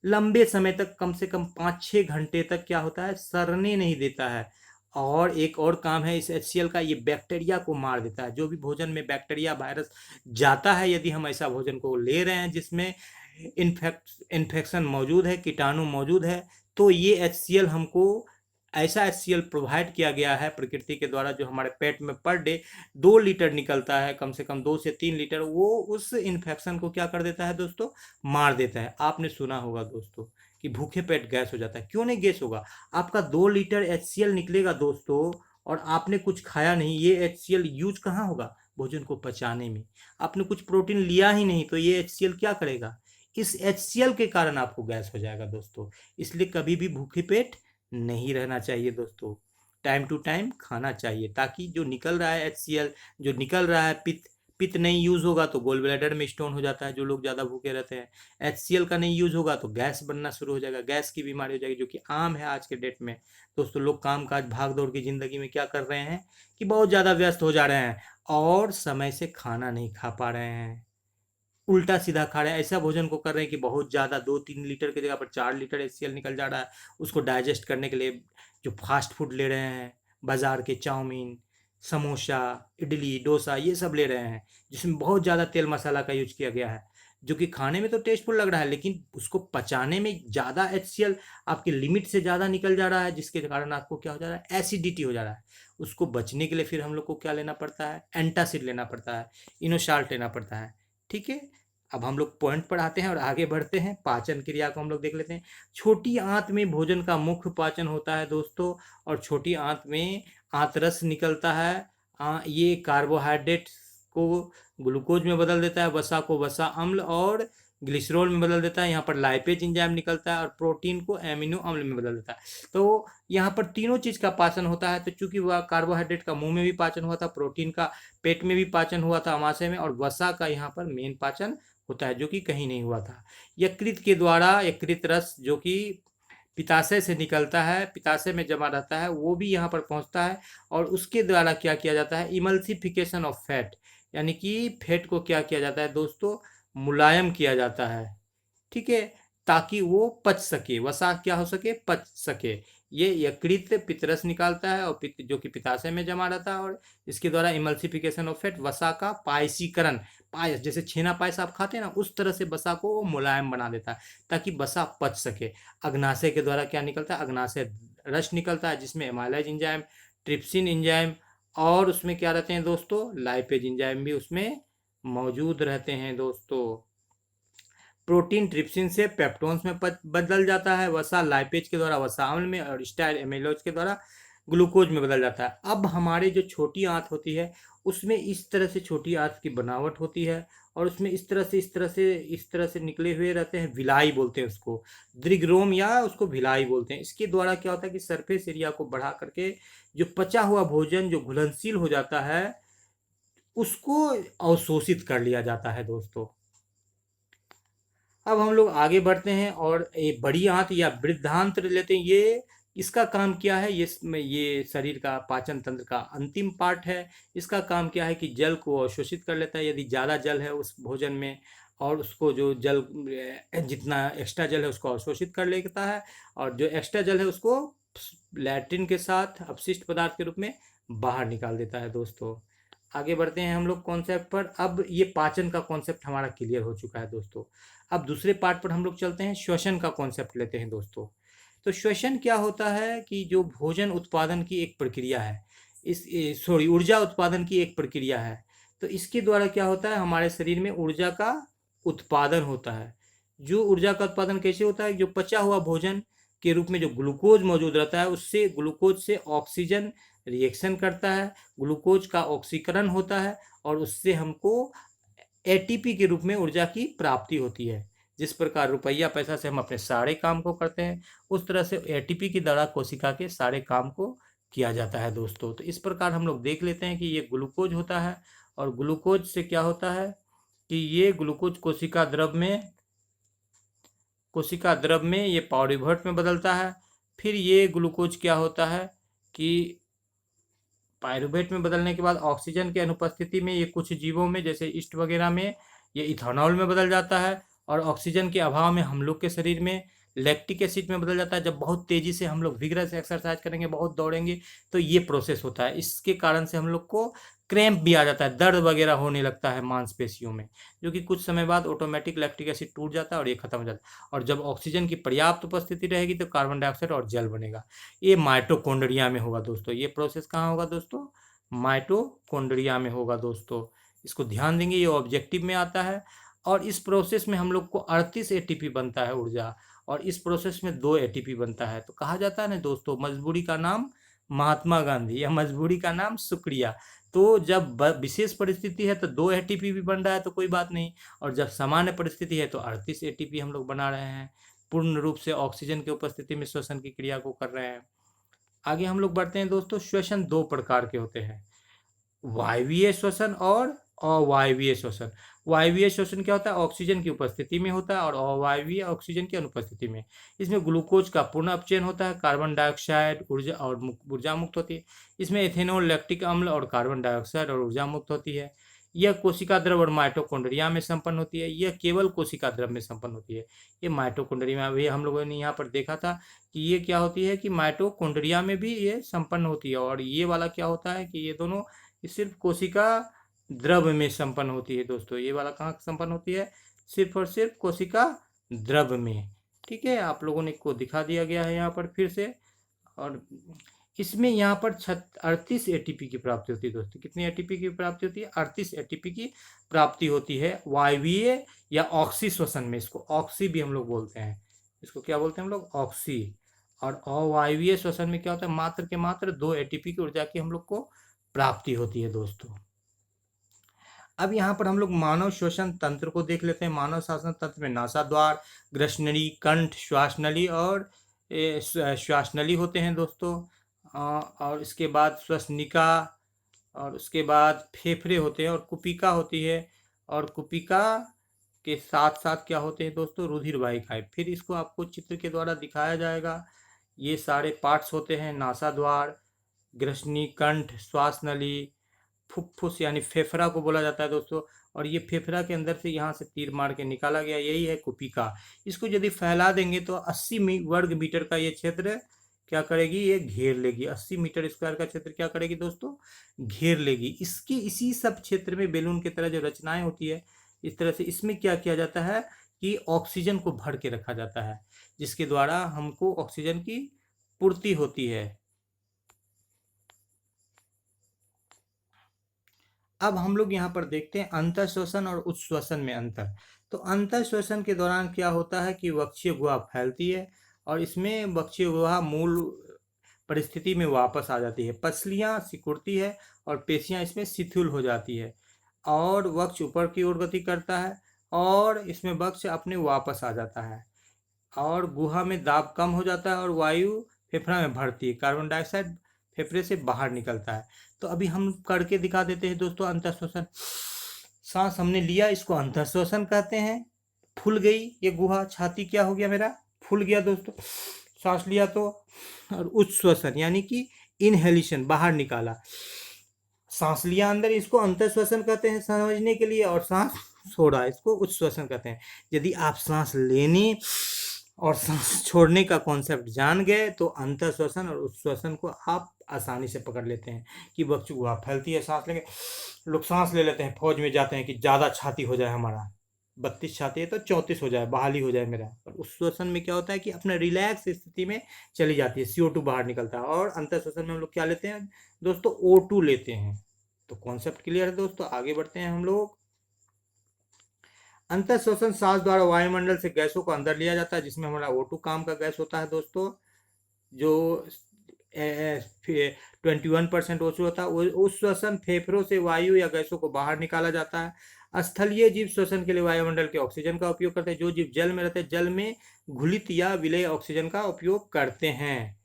लंबे समय तक, कम से कम 5-6 घंटे तक क्या होता है, सड़ने नहीं देता है। और एक और काम है इस HCl का, ये बैक्टीरिया को मार देता है। जो भी भोजन में बैक्टीरिया वायरस जाता है, यदि हम ऐसा भोजन को ले रहे हैं जिसमें इन्फेक्शन मौजूद है, कीटाणु मौजूद है, तो ये HCl हमको, ऐसा HCl प्रोवाइड किया गया है प्रकृति के द्वारा, जो हमारे पेट में पर डे 2 लीटर निकलता है, कम से कम 2 से 3 लीटर, वो उस इन्फेक्शन को क्या कर देता है दोस्तों, मार देता है। आपने सुना होगा दोस्तों कि भूखे पेट गैस हो जाता है। क्यों नहीं गैस होगा, आपका 2 लीटर HCl निकलेगा दोस्तों और आपने कुछ खाया नहीं, ये HCl यूज कहाँ होगा, भोजन को पचाने में। आपने कुछ प्रोटीन लिया ही नहीं, तो ये HCl क्या करेगा, इस HCl के कारण आपको गैस हो जाएगा दोस्तों। इसलिए कभी भी भूखे पेट नहीं रहना चाहिए दोस्तों, टाइम टू टाइम खाना चाहिए, ताकि जो निकल रहा है HCl, जो निकल रहा है पित्त, पित्त नहीं यूज होगा तो गोल ब्लैडर में स्टोन हो जाता है, जो लोग ज़्यादा भूखे रहते हैं। HCl का नहीं यूज होगा तो गैस बनना शुरू हो जाएगा, गैस की बीमारी हो जाएगी, जो कि आम है आज के डेट में दोस्तों। लोग काम काज भाग दौड़ की जिंदगी में क्या कर रहे हैं कि बहुत ज़्यादा व्यस्त हो जा रहे हैं और समय से खाना नहीं खा पा रहे हैं, उल्टा सीधा खा रहे हैं, ऐसा भोजन को कर रहे हैं कि बहुत ज़्यादा 2-3 लीटर की जगह पर 4 लीटर HCl निकल जा रहा है। उसको डाइजेस्ट करने के लिए जो फास्ट फूड ले रहे हैं, बाजार के चाउमीन, समोसा, इडली, डोसा, ये सब ले रहे हैं, जिसमें बहुत ज़्यादा तेल मसाला का यूज किया गया है, जो कि खाने में तो टेस्टफुल लग रहा है, लेकिन उसको पचाने में ज़्यादा HCl आपके लिमिट से ज़्यादा निकल जा रहा है, जिसके कारण आपको क्या हो जा रहा है, एसिडिटी हो जा रहा है। उसको बचने के लिए फिर हम लोग को क्या लेना पड़ता है, एंटासिड लेना पड़ता है, इनोसाल्ट लेना पड़ता है। ठीक है, अब हम लोग पॉइंट पर आते हैं और आगे बढ़ते हैं। पाचन क्रिया को हम लोग देख लेते हैं। छोटी आंत में भोजन का मुख्य पाचन होता है दोस्तों, और छोटी आंत में आंतरस निकलता है। ये कार्बोहाइड्रेट को ग्लूकोज में बदल देता है, वसा को वसा अम्ल और ग्लिसरॉल में बदल देता है। यहाँ पर लाइपेज एंजाइम निकलता है और प्रोटीन को एमिनो अम्ल में बदल देता है। तो यहाँ पर तीनों चीज का पाचन होता है। तो चूंकि वह कार्बोहाइड्रेट का मुंह में भी पाचन हुआ था, प्रोटीन का पेट में भी पाचन हुआ था अमाशय में, और वसा का यहाँ पर मेन पाचन होता है, जो कि कहीं नहीं हुआ था। यकृत के द्वारा यकृत रस जो कि पित्ताशय से निकलता है, पित्ताशय में जमा रहता है, वो भी यहाँ पर पहुँचता है, और उसके द्वारा क्या किया जाता है, इमल्सिफिकेशन ऑफ फैट, यानी कि फैट को क्या किया जाता है दोस्तों, मुलायम किया जाता है। ठीक है, ताकि वो पच सके, वसा क्या हो सके, पच सके। ये यकृत पित्तरस निकालता है, और पित्त जो कि पित्ताशय में जमा रहता है, और इसके द्वारा इमल्सिफिकेशन ऑफ फैट, वसा का पायसीकरण, पायस, जैसे छेना पायस आप खाते हैं ना, उस तरह से वसा को वो मुलायम बना देता है ताकि वसा पच सके। अग्नाशय के द्वारा क्या निकलता है, अग्नाशय रस निकलता है जिसमें एमाइलेज एंजाइम, ट्रिप्सिन एंजाइम और उसमें क्या रहते हैं दोस्तों, लाइपेज एंजाइम भी उसमें मौजूद रहते हैं दोस्तों। प्रोटीन ट्रिप्सिन से पेप्टोन्स में बदल जाता है, वसा लाइपेज के द्वारा वसा अम्ल में, और स्टाइल एमिलोज के द्वारा ग्लूकोज में बदल जाता है। अब हमारे जो छोटी आंत होती है उसमें इस तरह से छोटी आंत की बनावट होती है, और उसमें इस तरह से निकले हुए रहते हैं, विलाई बोलते हैं उसको, द्विग्रोम या उसको भिलाई बोलते हैं। इसके द्वारा क्या होता है कि सरफेस एरिया को बढ़ा करके जो पचा हुआ भोजन जो घुलनशील हो जाता है उसको अवशोषित कर लिया जाता है दोस्तों। अब हम लोग आगे बढ़ते हैं और ये बड़ी आंत या वृद्धांत्र लेते हैं। ये इसका काम क्या है, ये शरीर का पाचन तंत्र का अंतिम पार्ट है। इसका काम क्या है कि जल को अवशोषित कर लेता है। यदि ज़्यादा जल है उस भोजन में, और उसको जो जल जितना एक्स्ट्रा जल है उसको अवशोषित कर लेता है, और जो एक्स्ट्रा जल है उसको लैट्रिन के साथ अपशिष्ट पदार्थ के रूप में बाहर निकाल देता है दोस्तों। आगे बढ़ते हैं हम लोग कॉन्सेप्ट पर। अब ये पाचन का कॉन्सेप्ट हमारा क्लियर हो चुका है दोस्तों। अब दूसरे पार्ट पर हम लोग चलते हैं, श्वसन का कॉन्सेप्ट लेते हैं दोस्तों। तो श्वसन क्या होता है कि जो भोजन उत्पादन की एक प्रक्रिया है, ऊर्जा उत्पादन की एक प्रक्रिया है। तो इसके द्वारा क्या होता है, हमारे शरीर में ऊर्जा का उत्पादन होता है। जो ऊर्जा का उत्पादन कैसे होता है, जो पचा हुआ भोजन के रूप में जो ग्लूकोज मौजूद रहता है, उससे ग्लूकोज से ऑक्सीजन रिएक्शन करता है, ग्लूकोज का ऑक्सीकरण होता है, और उससे हमको एटीपी के रूप में ऊर्जा की प्राप्ति होती है। जिस प्रकार रुपया पैसा से हम अपने सारे काम को करते हैं, उस तरह से एटीपी के द्वारा कोशिका के सारे काम को किया जाता है दोस्तों। तो इस प्रकार हम लोग देख लेते हैं कि ये ग्लूकोज होता है, और ग्लूकोज से क्या होता है कि ये ग्लूकोज कोशिका द्रव में ये पायरुवेट में बदलता है। फिर ये ग्लूकोज क्या होता है कि पायरुवेट में बदलने के बाद ऑक्सीजन की अनुपस्थिति में ये कुछ जीवों में जैसे ईस्ट वगैरह में ये इथेनॉल में बदल जाता है, और ऑक्सीजन के अभाव में हम लोग के शरीर में लैक्टिक एसिड में बदल जाता है। जब बहुत तेजी से हम लोग विग्रस एक्सरसाइज करेंगे, बहुत दौड़ेंगे, तो ये प्रोसेस होता है। इसके कारण से हम लोग को क्रैम्प भी आ जाता है, दर्द वगैरह होने लगता है मांसपेशियों में, जो कि कुछ समय बाद ऑटोमेटिक लैक्टिक एसिड टूट जाता है और ये खत्म हो जाता है। और जब ऑक्सीजन की पर्याप्त उपस्थिति रहेगी तो कार्बन डाइऑक्साइड और जल बनेगा। ये माइटोकॉन्ड्रिया में होगा दोस्तों। ये प्रोसेस कहाँ होगा दोस्तों, माइटोकॉन्ड्रिया में होगा दोस्तों। इसको ध्यान देंगे, ये ऑब्जेक्टिव में आता है। और इस प्रोसेस में हम लोग को 38 एटीपी बनता है ऊर्जा, और इस प्रोसेस में 2 एटीपी बनता है। तो कहा जाता है ना दोस्तों, मजबूरी का नाम महात्मा गांधी या मजबूरी का नाम शुक्रिया। तो जब विशेष परिस्थिति है तो 2 एटीपी भी बन रहा है तो कोई बात नहीं, और जब सामान्य परिस्थिति है तो 38 एटीपी हम लोग बना रहे हैं। पूर्ण रूप से ऑक्सीजन की उपस्थिति में श्वसन की क्रिया को कर रहे हैं। आगे हम लोग बढ़ते हैं दोस्तों। श्वसन 2 प्रकार के होते हैं, वायवीय श्वसन और अवायवीय श्वसन। वायवीय श्वसन क्या होता है, ऑक्सीजन की उपस्थिति में होता है, और अवायवीय ऑक्सीजन की अनुपस्थिति में। इसमें ग्लूकोज का पूर्ण अपचयन होता है, कार्बन डाइऑक्साइड ऊर्जा मुक्त होती है। इसमें इथेनॉल, लैक्टिक अम्ल और कार्बन डाइऑक्साइड और ऊर्जा मुक्त होती है। यह कोशिका द्रव और माइटोकॉन्ड्रिया में संपन्न होती है। यह केवल कोशिका द्रव में संपन्न होती है। ये माइटोकॉन्ड्रिया में हम लोगों ने यहाँ पर देखा था कि ये क्या होती है कि माइटोकॉन्ड्रिया में भी ये संपन्न होती है। और ये वाला क्या होता है कि ये दोनों सिर्फ कोशिका द्रव में संपन्न होती है दोस्तों। ये वाला कहाँ संपन्न होती है, सिर्फ और सिर्फ कोशिका द्रव में। ठीक है, आप लोगों ने को दिखा दिया गया है यहाँ पर फिर से। और इसमें यहाँ पर 38 एटीपी की प्राप्ति होती है दोस्तों। कितनी एटीपी की प्राप्ति होती है, 38 एटीपी की प्राप्ति होती है वायवीय या ऑक्सी श्वसन में। इसको ऑक्सी भी हम लोग बोलते हैं, इसको क्या बोलते हैं हम लोग, ऑक्सी। और अवायवीय श्वसन में क्या होता है, मात्र के मात्र 2 एटीपी की ऊर्जा की हम लोग को प्राप्ति होती है दोस्तों। अब यहाँ पर हम लोग मानव श्वसन तंत्र को देख लेते हैं। मानव श्वसन तंत्र में नासाद्वार, ग्रसनली, कंठ, श्वासनली और श्वासनली होते हैं दोस्तों। और इसके बाद श्वसनिका, और उसके बाद फेफड़े होते हैं, और कुपिका होती है। और कुपिका के साथ साथ क्या होते हैं दोस्तों, रुधिर वाहिकाएं। फिर इसको आपको चित्र के द्वारा दिखाया जाएगा। ये सारे पार्ट्स होते हैं, नासाद्वार, ग्रसनी, कंठ, श्वासनली, फुफ्फुस यानी फेफड़ा को बोला जाता है दोस्तों। और ये फेफड़ा के अंदर से यहाँ से तीर मार के निकाला गया, यही है कुपिका। इसको यदि फैला देंगे तो 80 वर्ग मीटर का ये क्षेत्र क्या करेगी, ये घेर लेगी। 80 मीटर स्क्वायर का क्षेत्र क्या करेगी दोस्तों, घेर लेगी। इसके इसी सब क्षेत्र में बैलून की तरह जो रचनाएं होती है, इस तरह से इसमें क्या किया जाता है कि ऑक्सीजन को भर के रखा जाता है, जिसके द्वारा हमको ऑक्सीजन की पूर्ति होती है। अब हम लोग यहाँ पर देखते हैं अंतःश्वसन और उच्छ्वसन में अंतर। तो अंतःश्वसन के दौरान क्या होता है कि वक्षीय गुहा फैलती है और इसमें वक्षीय गुहा मूल परिस्थिति में वापस आ जाती है। पसलियाँ सिकुड़ती है और पेशियाँ इसमें शिथिल हो जाती है और वक्ष ऊपर की ओर गति करता है और इसमें वक्ष अपने वापस आ जाता है और गुहा में दाब कम हो जाता है और वायु फेफड़ा में भरती है, कार्बन डाइऑक्साइड फेफड़े से बाहर निकलता है। तो अभी हम करके दिखा देते हैं दोस्तों अंतःश्वसन। सांस हमने लिया, इसको अंतःश्वसन कहते हैं। फूल गई ये गुहा, छाती क्या हो गया मेरा, फूल गया दोस्तों, सांस लिया तो। और उच्छ्वसन यानी कि इनहेलेशन, बाहर निकाला। सांस लिया अंदर, इसको अंतःश्वसन कहते हैं समझने के लिए, और सांस छोड़ा इसको उच्छ्वसन कहते हैं। यदि आप सांस लेने और सांस छोड़ने का कॉन्सेप्ट जान गए तो अंतःश्वसन और उच्छ्वसन को आप आसानी से पकड़ लेते हैं कि वक्ष गुहा फैलती है, सांस लेंगे। लोग सांस ले लेते हैं, फौज में जाते हैं कि ज़्यादा छाती हो जाए, हमारा 32 छाती है तो 34 हो जाए, बहाली हो जाए मेरा। और उच्छ्वसन में क्या होता है कि अपना रिलैक्स स्थिति में चली जाती है, CO2 बाहर निकलता है। और अंतःश्वसन में हम लोग क्या लेते हैं दोस्तों, O2 लेते हैं। तो कॉन्सेप्ट क्लियर है दोस्तों, आगे बढ़ते हैं हम लोग। अंतःश्वसन सांस द्वारा वायुमंडल से गैसों को अंदर लिया जाता है, जिसमें हमारा O2 काम का गैस होता है दोस्तों, जो 21% O2 होता है। उच्छ्वसन फेफड़ों से वायु या गैसों को बाहर निकाला जाता है। स्थलीय जीव श्वसन के लिए वायुमंडल के ऑक्सीजन का उपयोग करते हैं। जो जीव जल में रहते हैं, जल में घुलित या विलेय ऑक्सीजन का उपयोग करते हैं।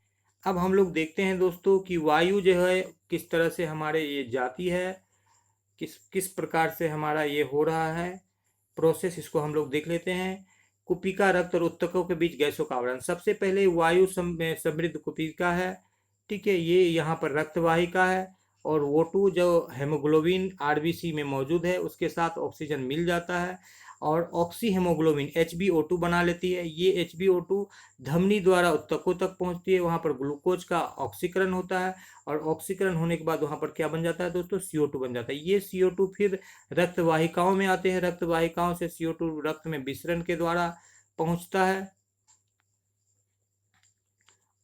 अब हम लोग देखते हैं दोस्तों कि वायु जो है किस तरह से हमारे ये जाती है, किस प्रकार से हमारा ये हो रहा है प्रोसेस, इसको हम लोग देख लेते हैं। कुपिका रक्त और उत्तकों के बीच गैसों का आवरण। सबसे पहले वायु समृद्ध कुपिका है, ठीक है, ये यहाँ पर रक्त वाहिका है और O2 जो हेमोग्लोबिन RBC में मौजूद है उसके साथ ऑक्सीजन मिल जाता है और ऑक्सी हेमोग्लोबिन HbO2 बना लेती है। ये HbO2 धमनी द्वारा उत्तकों तक पहुंचती है, वहां पर ग्लूकोज का ऑक्सीकरण होता है और ऑक्सीकरण होने के बाद वहां पर क्या बन जाता है दोस्तों, CO2 बन जाता है। ये CO2 फिर रक्त वाहिकाओं में आते हैं, रक्त वाहिकाओं से CO2 रक्त में विसरण के द्वारा पहुंचता है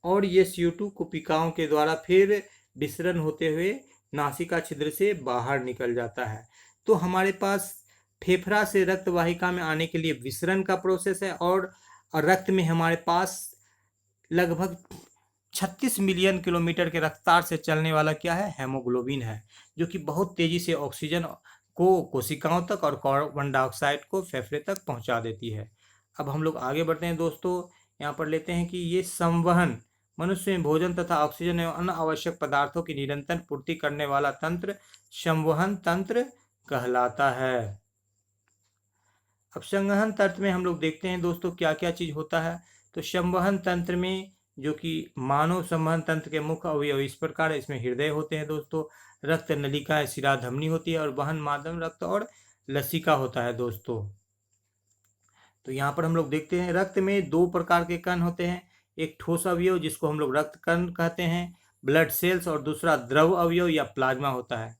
और ये CO2 कुपिकाओं के द्वारा फिर विसरण होते हुए नासिका छिद्र से बाहर निकल जाता है। तो हमारे पास फेफड़ा से रक्त वाहिका में आने के लिए विसरण का प्रोसेस है और रक्त में हमारे पास लगभग 36 मिलियन किलोमीटर के रफ्तार से चलने वाला क्या है, हेमोग्लोबिन है, जो कि बहुत तेजी से ऑक्सीजन को कोशिकाओं तक और कार्बन डाइऑक्साइड को फेफड़े तक पहुंचा देती है। अब हम लोग आगे बढ़ते हैं दोस्तों, यहाँ पर लेते हैं कि ये संवहन मनुष्य में भोजन तथा ऑक्सीजन एवं अन्य आवश्यक पदार्थों की निरंतर पूर्ति करने वाला तंत्र संवहन तंत्र कहलाता है। अब संवहन तंत्र में हम लोग देखते हैं दोस्तों क्या क्या चीज होता है। तो संवहन तंत्र में जो कि मानव संवहन तंत्र के मुख्य अवयव इस प्रकार है। इसमें हृदय होते हैं दोस्तों, रक्त नलिका शिरा धमनी होती है और वहन माध्यम रक्त और लसिका होता है दोस्तों। तो यहाँ पर हम लोग देखते हैं रक्त में 2 प्रकार के कण होते हैं, एक ठोस अवयव जिसको हम लोग रक्त कण कहते हैं, ब्लड सेल्स, और दूसरा द्रव अवयव या प्लाज्मा होता है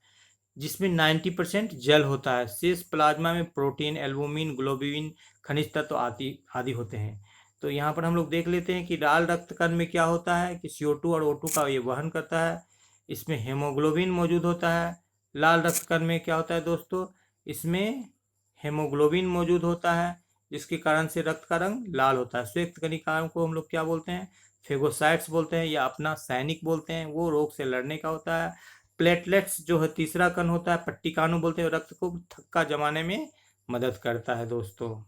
जिसमें 90% जल होता है। शेष प्लाज्मा में प्रोटीन, एल्बुमिन, ग्लोबुलिन, खनिज तत्व आदि होते हैं। तो यहाँ पर हम लोग देख लेते हैं कि लाल रक्त कण में क्या होता है कि CO2 और O2 का ये वहन करता है, इसमें हेमोग्लोबिन मौजूद होता है। लाल रक्त कण में क्या होता है दोस्तों, इसमें हेमोग्लोबिन मौजूद होता है जिसके कारण से रक्त का रंग लाल होता है। श्वेत कणिकाओं को हम लोग क्या बोलते हैं, फेगोसाइट्स बोलते हैं या अपना सैनिक बोलते हैं, वो रोग से लड़ने का होता है। प्लेटलेट्स जो है तीसरा कण होता है, पट्टिकानु बोलते हैं, रक्त को थक्का जमाने में मदद करता है दोस्तों।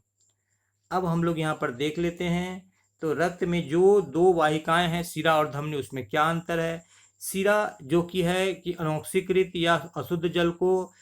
अब हम लोग यहाँ पर देख लेते हैं तो रक्त में जो 2 वाहिकाएं हैं शिरा और धमनी, उसमें क्या अंतर है। शिरा जो कि है कि अनॉक्सीकृत या अशुद्ध जल को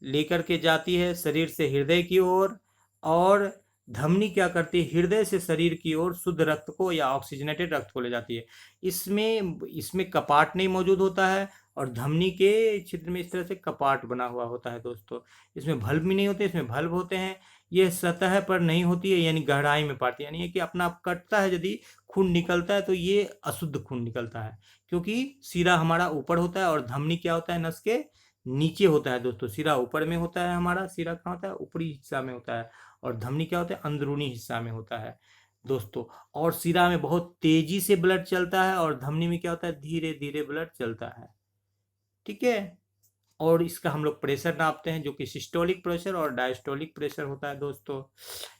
लेकर के जाती है शरीर से हृदय की ओर, और धमनी क्या करती है, हृदय से शरीर की ओर शुद्ध रक्त को या ऑक्सीजनेटेड रक्त को ले जाती है। इसमें कपाट नहीं मौजूद होता है और धमनी के छिद्र में इस तरह से कपाट बना हुआ होता है दोस्तों। इसमें बल्ब भी नहीं होते, इसमें बल्ब होते हैं। ये सतह पर नहीं होती है, यानी गहराई में पाती है, यानी कि अपना आप कटता है, यदि खून निकलता है तो ये अशुद्ध खून निकलता है, क्योंकि सिरा हमारा ऊपर होता है और धमनी क्या होता है, नस के नीचे होता है दोस्तों। सिरा ऊपर में होता है, हमारा सिरा कहाँ होता है, ऊपरी हिस्सा में होता है, और धमनी क्या होता है, अंदरूनी हिस्सा में होता है दोस्तों। और सिरा में बहुत तेजी से ब्लड चलता है और धमनी में क्या होता है, धीरे धीरे ब्लड चलता है। ठीक है। और इसका हम लोग प्रेशर नापते हैं, जो कि सिस्टोलिक प्रेशर और डायस्टोलिक प्रेशर होता है दोस्तों।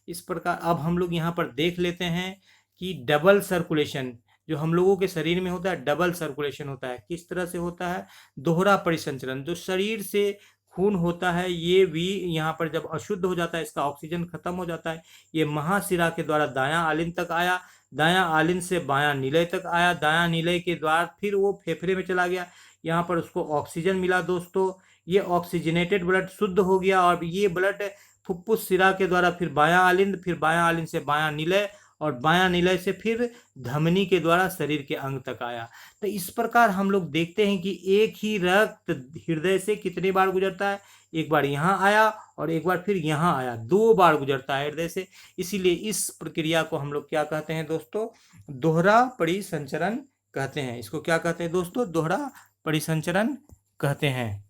इस प्रकार अब हम लोग यहाँ पर देख लेते हैं कि डबल सर्कुलेशन जो हम लोगों के शरीर में होता है, डबल सर्कुलेशन होता है। किस तरह से होता है, दोहरा परिसंचरण। जो शरीर से खून होता है ये भी यहाँ पर जब अशुद्ध हो जाता है, इसका ऑक्सीजन खत्म हो जाता है, ये महाशिरा के द्वारा दायां आलिन तक आया, दायां आलिन से बायां निलय तक आया, दायां निलय के द्वारा फिर वो फेफड़े में चला गया, यहाँ पर उसको ऑक्सीजन मिला दोस्तों। ये ऑक्सीजनेटेड ब्लड शुद्ध हो गया और ये ब्लड फुफ्फुस सिरा के द्वारा फिर बायां आलिंद, फिर बायां आलिंद से बायां निलय, और बायां निलय से फिर धमनी के द्वारा शरीर के अंग तक आया। तो इस प्रकार हम लोग देखते हैं कि एक ही रक्त हृदय से कितनी बार गुजरता है, एक बार यहाँ आया और एक बार फिर यहाँ आया, 2 बार गुजरता है हृदय से। इसीलिए इस प्रक्रिया को हम लोग क्या कहते हैं दोस्तों, दोहरा परिसंचरण कहते हैं। इसको क्या कहते हैं दोस्तों, दोहरा परिसंचरण कहते हैं।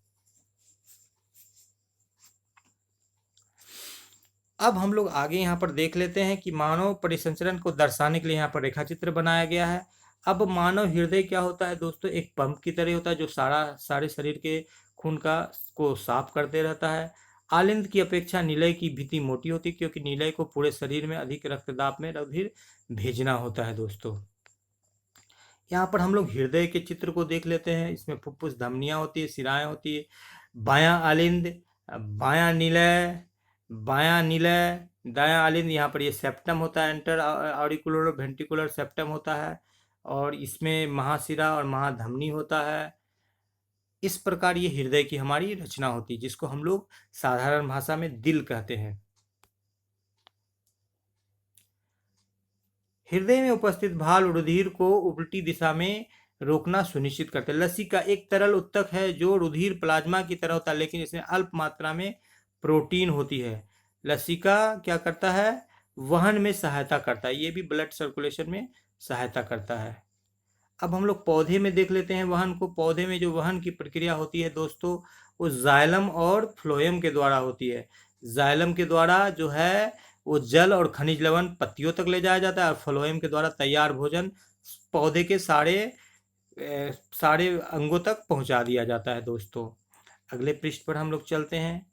अब हम लोग आगे यहाँ पर देख लेते हैं कि मानव परिसंचरण को दर्शाने के लिए यहाँ पर रेखा चित्र बनाया गया है। अब मानव हृदय क्या होता है दोस्तों, एक पंप की तरह होता है जो सारे शरीर के खून को साफ करते रहता है। आलिंद की अपेक्षा निलय की भित्ति मोटी होती है, क्योंकि निलय को पूरे शरीर में अधिक रक्तदाब में रुधिर भेजना होता है दोस्तों। यहाँ पर हम लोग हृदय के चित्र को देख लेते हैं। इसमें फुफ्फुस, धमनियाँ होती है, सिराएं होती है, बायां आलिंद, बायां निलय, बायां निलय, दायां आलिंद। यहाँ पर ये सेप्टम होता है, एंटर ऑरिकुलर वेंट्रिकुलर सेप्टम होता है, और इसमें महाशिरा और महाधमनी होता है। इस प्रकार ये हृदय की हमारी रचना होती है, जिसको हम लोग साधारण भाषा में दिल कहते हैं। हृदय में उपस्थित भाल रुधिर को उल्टी दिशा में रोकना सुनिश्चित करते हैं। लसिका एक तरल उत्तक है जो रुधिर प्लाज्मा की तरह होता है, लेकिन इसमें अल्प मात्रा में प्रोटीन होती है। लसिका क्या करता है, वहन में सहायता करता है, ये भी ब्लड सर्कुलेशन में सहायता करता है। अब हम लोग पौधे में देख लेते हैं वहन को। पौधे में जो वहन की प्रक्रिया होती है दोस्तों, वो जाइलम और फ्लोएम के द्वारा होती है। जाइलम के द्वारा जो है वो जल और खनिज लवण पत्तियों तक ले जाया जाता है, और फ्लोएम के द्वारा तैयार भोजन पौधे के सारे अंगों तक पहुंचा दिया जाता है दोस्तों। अगले पृष्ठ पर हम लोग चलते हैं।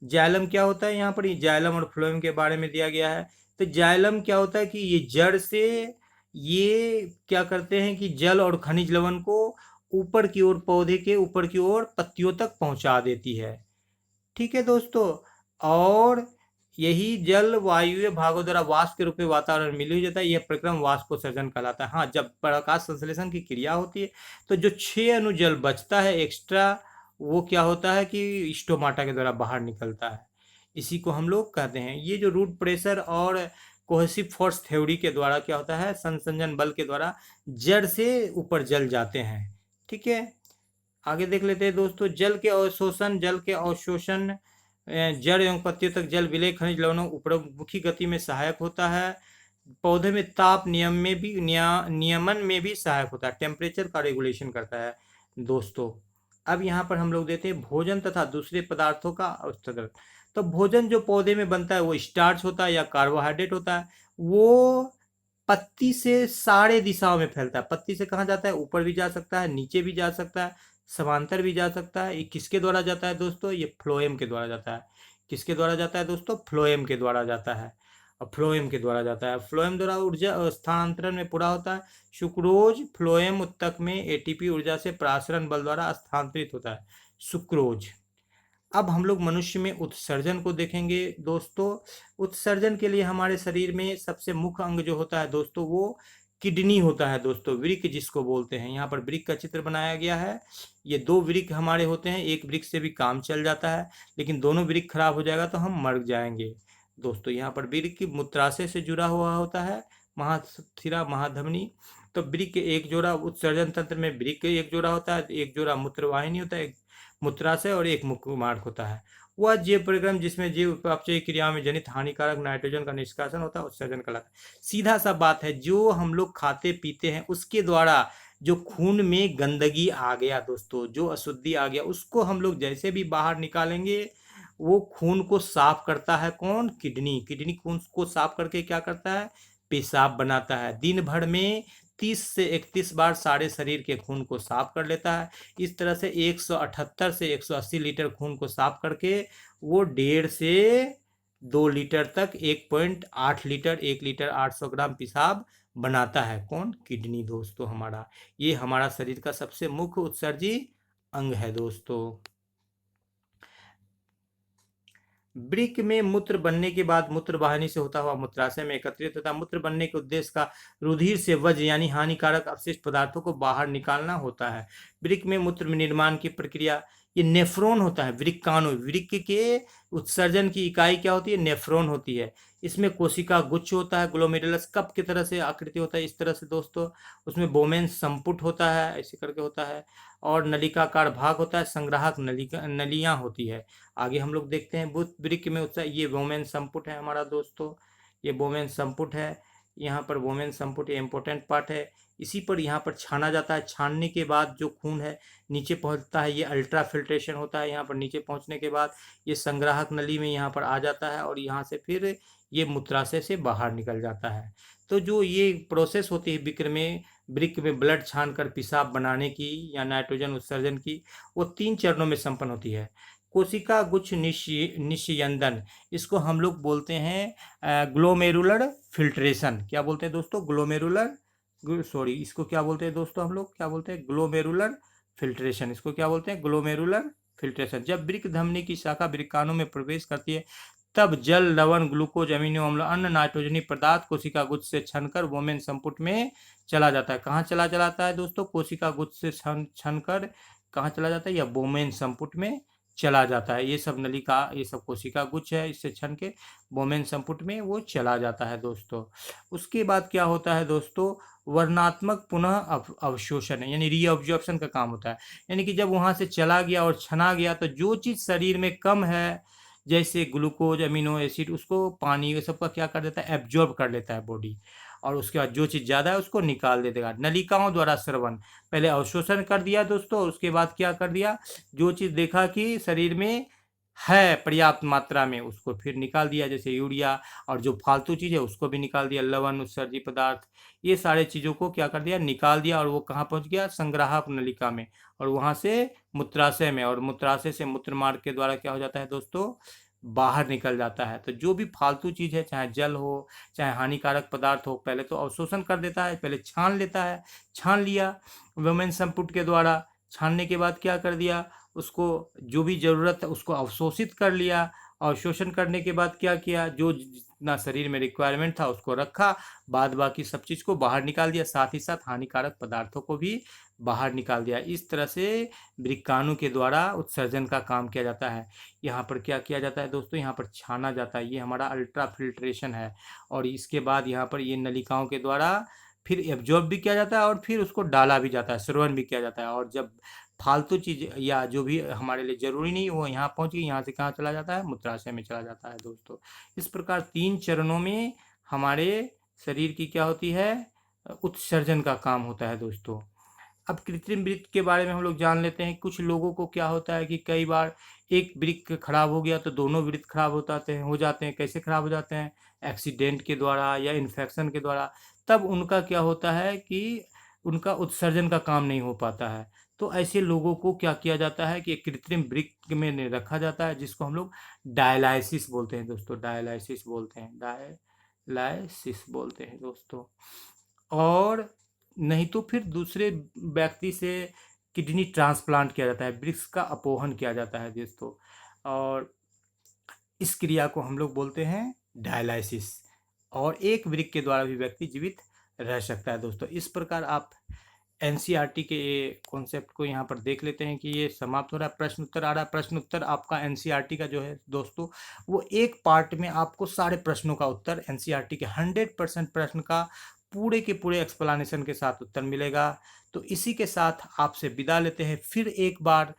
जाइलम क्या होता है, यहाँ पर ये जाइलम और फ्लोएम के बारे में दिया गया है। तो जाइलम क्या होता है कि ये जड़ से ये क्या करते हैं कि जल और खनिज लवण को ऊपर की ओर, पौधे के ऊपर की ओर पत्तियों तक पहुंचा देती है। ठीक है दोस्तों। और यही जल वायु भागों द्वारा वाष्प के रूप में वातावरण में मिल जाता है। यह प्रक्रम वाष्पोत्सर्जन कहलाता है। हाँ, जब प्रकाश संश्लेषण की क्रिया होती है तो जो 6 अणु जल बचता है एक्स्ट्रा, वो क्या होता है कि स्टोमाटा के द्वारा बाहर निकलता है। इसी को हम लोग कहते हैं। ये जो रूट प्रेशर और कोहेसिव फोर्स थ्योरी के द्वारा क्या होता है, संसंजन बल के द्वारा जड़ से ऊपर जल जाते हैं। ठीक है, आगे देख लेते हैं दोस्तों। जल के अवशोषण जड़ एवं पत्तियों तक जल विलय खनिज लवणों ऊपरमुखी गति में सहायक होता है। पौधे में ताप नियमन में भी सहायक होता है, टेम्परेचर का रेगुलेशन करता है दोस्तों। अब यहाँ पर हम लोग देते हैं भोजन तथा दूसरे पदार्थों का अवशोषण। तो भोजन जो पौधे में बनता है वो स्टार्च होता है या कार्बोहाइड्रेट होता है। वो पत्ती से सारे दिशाओं में फैलता है। पत्ती से कहाँ जाता है, ऊपर भी जा सकता है, नीचे भी जा सकता है, समांतर भी जा सकता है। ये किसके द्वारा जाता है दोस्तों, ये फ्लोएम के द्वारा जाता है। किसके द्वारा जाता है दोस्तों, फ्लोएम के द्वारा जाता है। और फ्लोएम के द्वारा जाता है, फ्लोएम द्वारा ऊर्जा स्थानांतरण में पूरा होता है। सुक्रोज फ्लोएम उत्तक में एटीपी ऊर्जा से प्रासरण बल द्वारा स्थानांतरित होता है, सुक्रोज। अब हम लोग मनुष्य में उत्सर्जन को देखेंगे दोस्तों। उत्सर्जन के लिए हमारे शरीर में सबसे मुख्य अंग जो होता है दोस्तों, वो किडनी होता है दोस्तों, वृक्क जिसको बोलते हैं। यहाँ पर वृक्क का चित्र बनाया गया है। ये 2 वृक्क हमारे होते हैं। एक वृक्क से भी काम चल जाता है, लेकिन दोनों वृक्क खराब हो जाएगा तो हम मर जाएंगे दोस्तों। यहाँ पर वृक्क मूत्राशय से जुड़ा हुआ होता है, महाशिरा, महाधमनी। तो वृक्क एक जोड़ा, उत्सर्जन तंत्र में वृक्क एक जोड़ा होता है, एक जोड़ा मूत्रवाहिनी होता है, एक मूत्राशय और एक मुखमार्ग होता है। वह जीव परिक्रम जिसमें जीव अपचयी क्रियाओं में जनित हानिकारक नाइट्रोजन का निष्कासन होता है, उत्सर्जन कहलाता है। सीधा सा बात है, जो हम लोग खाते पीते हैं उसके द्वारा जो खून में गंदगी आ गया दोस्तों, जो अशुद्धि आ गया, उसको हम लोग जैसे भी बाहर निकालेंगे, वो खून को साफ करता है कौन? किडनी। किडनी खून को साफ करके क्या करता है? पेशाब बनाता है। दिन भर में 30 से 31 बार सारे शरीर के खून को साफ कर लेता है। इस तरह से 178 से 180 लीटर खून को साफ करके वो 1.5 से 2 लीटर तक 1.8 लीटर, 1 लीटर 800 ग्राम पेशाब बनाता है कौन? किडनी दोस्तों हमारा। ये हमारा शरीर का सबसे मुख्य उत्सर्जी अंग है दोस्तों। वृक्क में मूत्र बनने के बाद मूत्र वाहिनी से होता हुआ मूत्राशय में एकत्रित होता है। मूत्र बनने के उद्देश्य का रुधिर से वज्र यानी हानिकारक अपशिष्ट पदार्थों को बाहर निकालना होता है। वृक्क में मूत्र में निर्माण की प्रक्रिया, ये नेफ्रॉन होता है। वृक्काणु, वृक्क के उत्सर्जन की इकाई क्या होती है? नेफ्रॉन होती है। इसमें कोशिका गुच्छ होता है, ग्लोमेरुलस कप की तरह से आकृति होता है, इस तरह से दोस्तों। उसमें बोमेन संपुट होता है, ऐसे करके होता है, और नलिकाकार भाग होता है, संग्राहक नलियां होती है। आगे हम लोग देखते हैं वृक्क में उत्सर्जन। ये वोमेन संपुट है हमारा दोस्तों, ये वोमेन संपुट है। यहाँ पर वोमेन संपुट ये इंपॉर्टेंट पार्ट है। इसी पर यहाँ पर छाना जाता है। छानने के बाद जो खून है नीचे पहुँचता है, ये अल्ट्रा फिल्ट्रेशन होता है। यहाँ पर नीचे पहुँचने के बाद ये संग्राहक नली में यहाँ पर आ जाता है, और यहाँ से फिर ये मूत्राशय से बाहर निकल जाता है। तो जो ये प्रोसेस होती है वृक्क में ब्लड छानकर पेशाब बनाने की या नाइट्रोजन उत्सर्जन की, वो 3 चरणों में संपन्न होती है। कोशिका गुच्छ निस्यंदन, इसको हम लोग बोलते हैं ग्लोमेरुलर फिल्ट्रेशन। क्या बोलते हैं दोस्तों? इसको क्या बोलते हैं दोस्तों? हम लोग क्या बोलते हैं? Glomerular filtration. इसको क्या बोलते हैं? Glomerular filtration. जब वृक्क धमनी की शाखा वृक्काणु में प्रवेश करती है, तब जल, लवण, ग्लूकोज, अमीनो अम्ल, अन्य नाइट्रोजनी पदार्थ कोशिका गुच्छ से छनकर वोमेन संपुट में चला जाता है। कहाँ चला जाता है दोस्तों? कोशिका गुच्छ से छनकर कहाँ चला जाता है? या वोमेन संपुट में चला जाता है। ये सब नलिका, ये सब कोशिका गुच्छ है, इससे छन के वोमेन संपुट में वो चला जाता है दोस्तों। उसके बाद क्या होता है दोस्तों? वर्णात्मक पुनः अवशोषण यानी रीअब्जॉर्प्शन का काम होता है। यानी कि जब वहां से चला गया और छना गया, तो जो चीज शरीर में कम है, जैसे ग्लूकोज, अमीनो एसिड, उसको पानी ये सब का क्या कर देता है? एब्जॉर्ब कर लेता है बॉडी। और उसके बाद जो चीज़ ज़्यादा है उसको निकाल दे देगा। नलिकाओं द्वारा स्रवण, पहले अवशोषण कर दिया दोस्तों, और उसके बाद क्या कर दिया? जो चीज़ देखा कि शरीर में है पर्याप्त मात्रा में, उसको फिर निकाल दिया, जैसे यूरिया, और जो फालतू चीज़ है उसको भी निकाल दिया, लवण, उत्सर्जी पदार्थ, ये सारे चीज़ों को क्या कर दिया? निकाल दिया। और वो कहाँ पहुँच गया? संग्राहक नलिका में, और वहाँ से मूत्राशय में, और मूत्राशय से मूत्र मार्ग के द्वारा क्या हो जाता है दोस्तों? बाहर निकल जाता है। तो जो भी फालतू चीज़ है, चाहे जल हो, चाहे हानिकारक पदार्थ हो, पहले तो अवशोषण कर देता है, पहले छान लेता है। छान लिया वोमेन संपुट के द्वारा। छानने के बाद क्या कर दिया? उसको जो भी ज़रूरत है उसको अवशोषित कर लिया। अवशोषण करने के बाद क्या किया? जो जितना शरीर में रिक्वायरमेंट था उसको रखा, बाद बाकी सब चीज़ को बाहर निकाल दिया, साथ ही साथ हानिकारक पदार्थों को भी बाहर निकाल दिया। इस तरह से वृक्काणु के द्वारा उत्सर्जन का काम किया जाता है। यहाँ पर क्या किया जाता है दोस्तों? यहाँ पर छाना जाता है, ये हमारा अल्ट्रा फिल्ट्रेशन है। और इसके बाद यहाँ पर ये नलिकाओं के द्वारा फिर एब्जॉर्ब भी किया जाता है, और फिर उसको डाला भी जाता है, श्रवण भी किया जाता है। और जब फालतू चीज़ या जो भी हमारे लिए ज़रूरी नहीं वो यहाँ पहुँच गई, यहाँ से कहाँ चला जाता है? मूत्राशय में चला जाता है दोस्तों। इस प्रकार 3 चरणों में हमारे शरीर की क्या होती है? उत्सर्जन का काम होता है दोस्तों। अब कृत्रिम वृक्क के बारे में हम लोग जान लेते हैं। कुछ लोगों को क्या होता है कि कई बार एक वृक्क खराब हो गया तो दोनों वृक्क खराब हो जाते हैं। कैसे खराब हो जाते हैं? एक्सीडेंट के द्वारा या इन्फेक्शन के द्वारा। तब उनका क्या होता है कि उनका उत्सर्जन का काम नहीं हो पाता है। तो ऐसे लोगों को क्या किया जाता है कि एक कृत्रिम वृक्क में रखा जाता है, जिसको हम लोग डायलाइसिस बोलते हैं दोस्तों। डायलाइसिस बोलते हैं दोस्तों। और नहीं तो फिर दूसरे व्यक्ति से किडनी ट्रांसप्लांट किया जाता है, वृक्क का अपोहन किया जाता है दोस्तों। और इस क्रिया को हम लोग बोलते हैं डायलाइसिस। और एक वृक्क के द्वारा भी व्यक्ति जीवित रह सकता है दोस्तों। इस प्रकार आप एनसीईआरटी के कॉन्सेप्ट को यहाँ पर देख लेते हैं कि ये समाप्त हो रहा है। प्रश्न उत्तर आ रहा है। प्रश्न उत्तर आपका एनसीईआरटी का जो है दोस्तों, वो एक पार्ट में आपको सारे प्रश्नों का उत्तर, एनसीईआरटी के 100% प्रश्न का पूरे के पूरे एक्सप्लेनेशन के साथ उत्तर मिलेगा। तो इसी के साथ आपसे विदा लेते हैं। फिर एक बार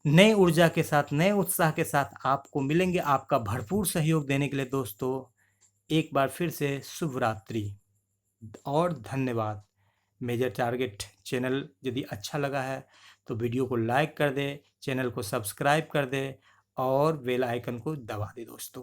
नए ऊर्जा के साथ, नए उत्साह के साथ आपको मिलेंगे। आपका भरपूर सहयोग देने के लिए दोस्तों एक बार फिर से शुभ रात्रि और धन्यवाद। मेजर टारगेट चैनल यदि अच्छा लगा है तो वीडियो को लाइक कर दे, चैनल को सब्सक्राइब कर दे और बेल आइकन को दबा दे दोस्तों।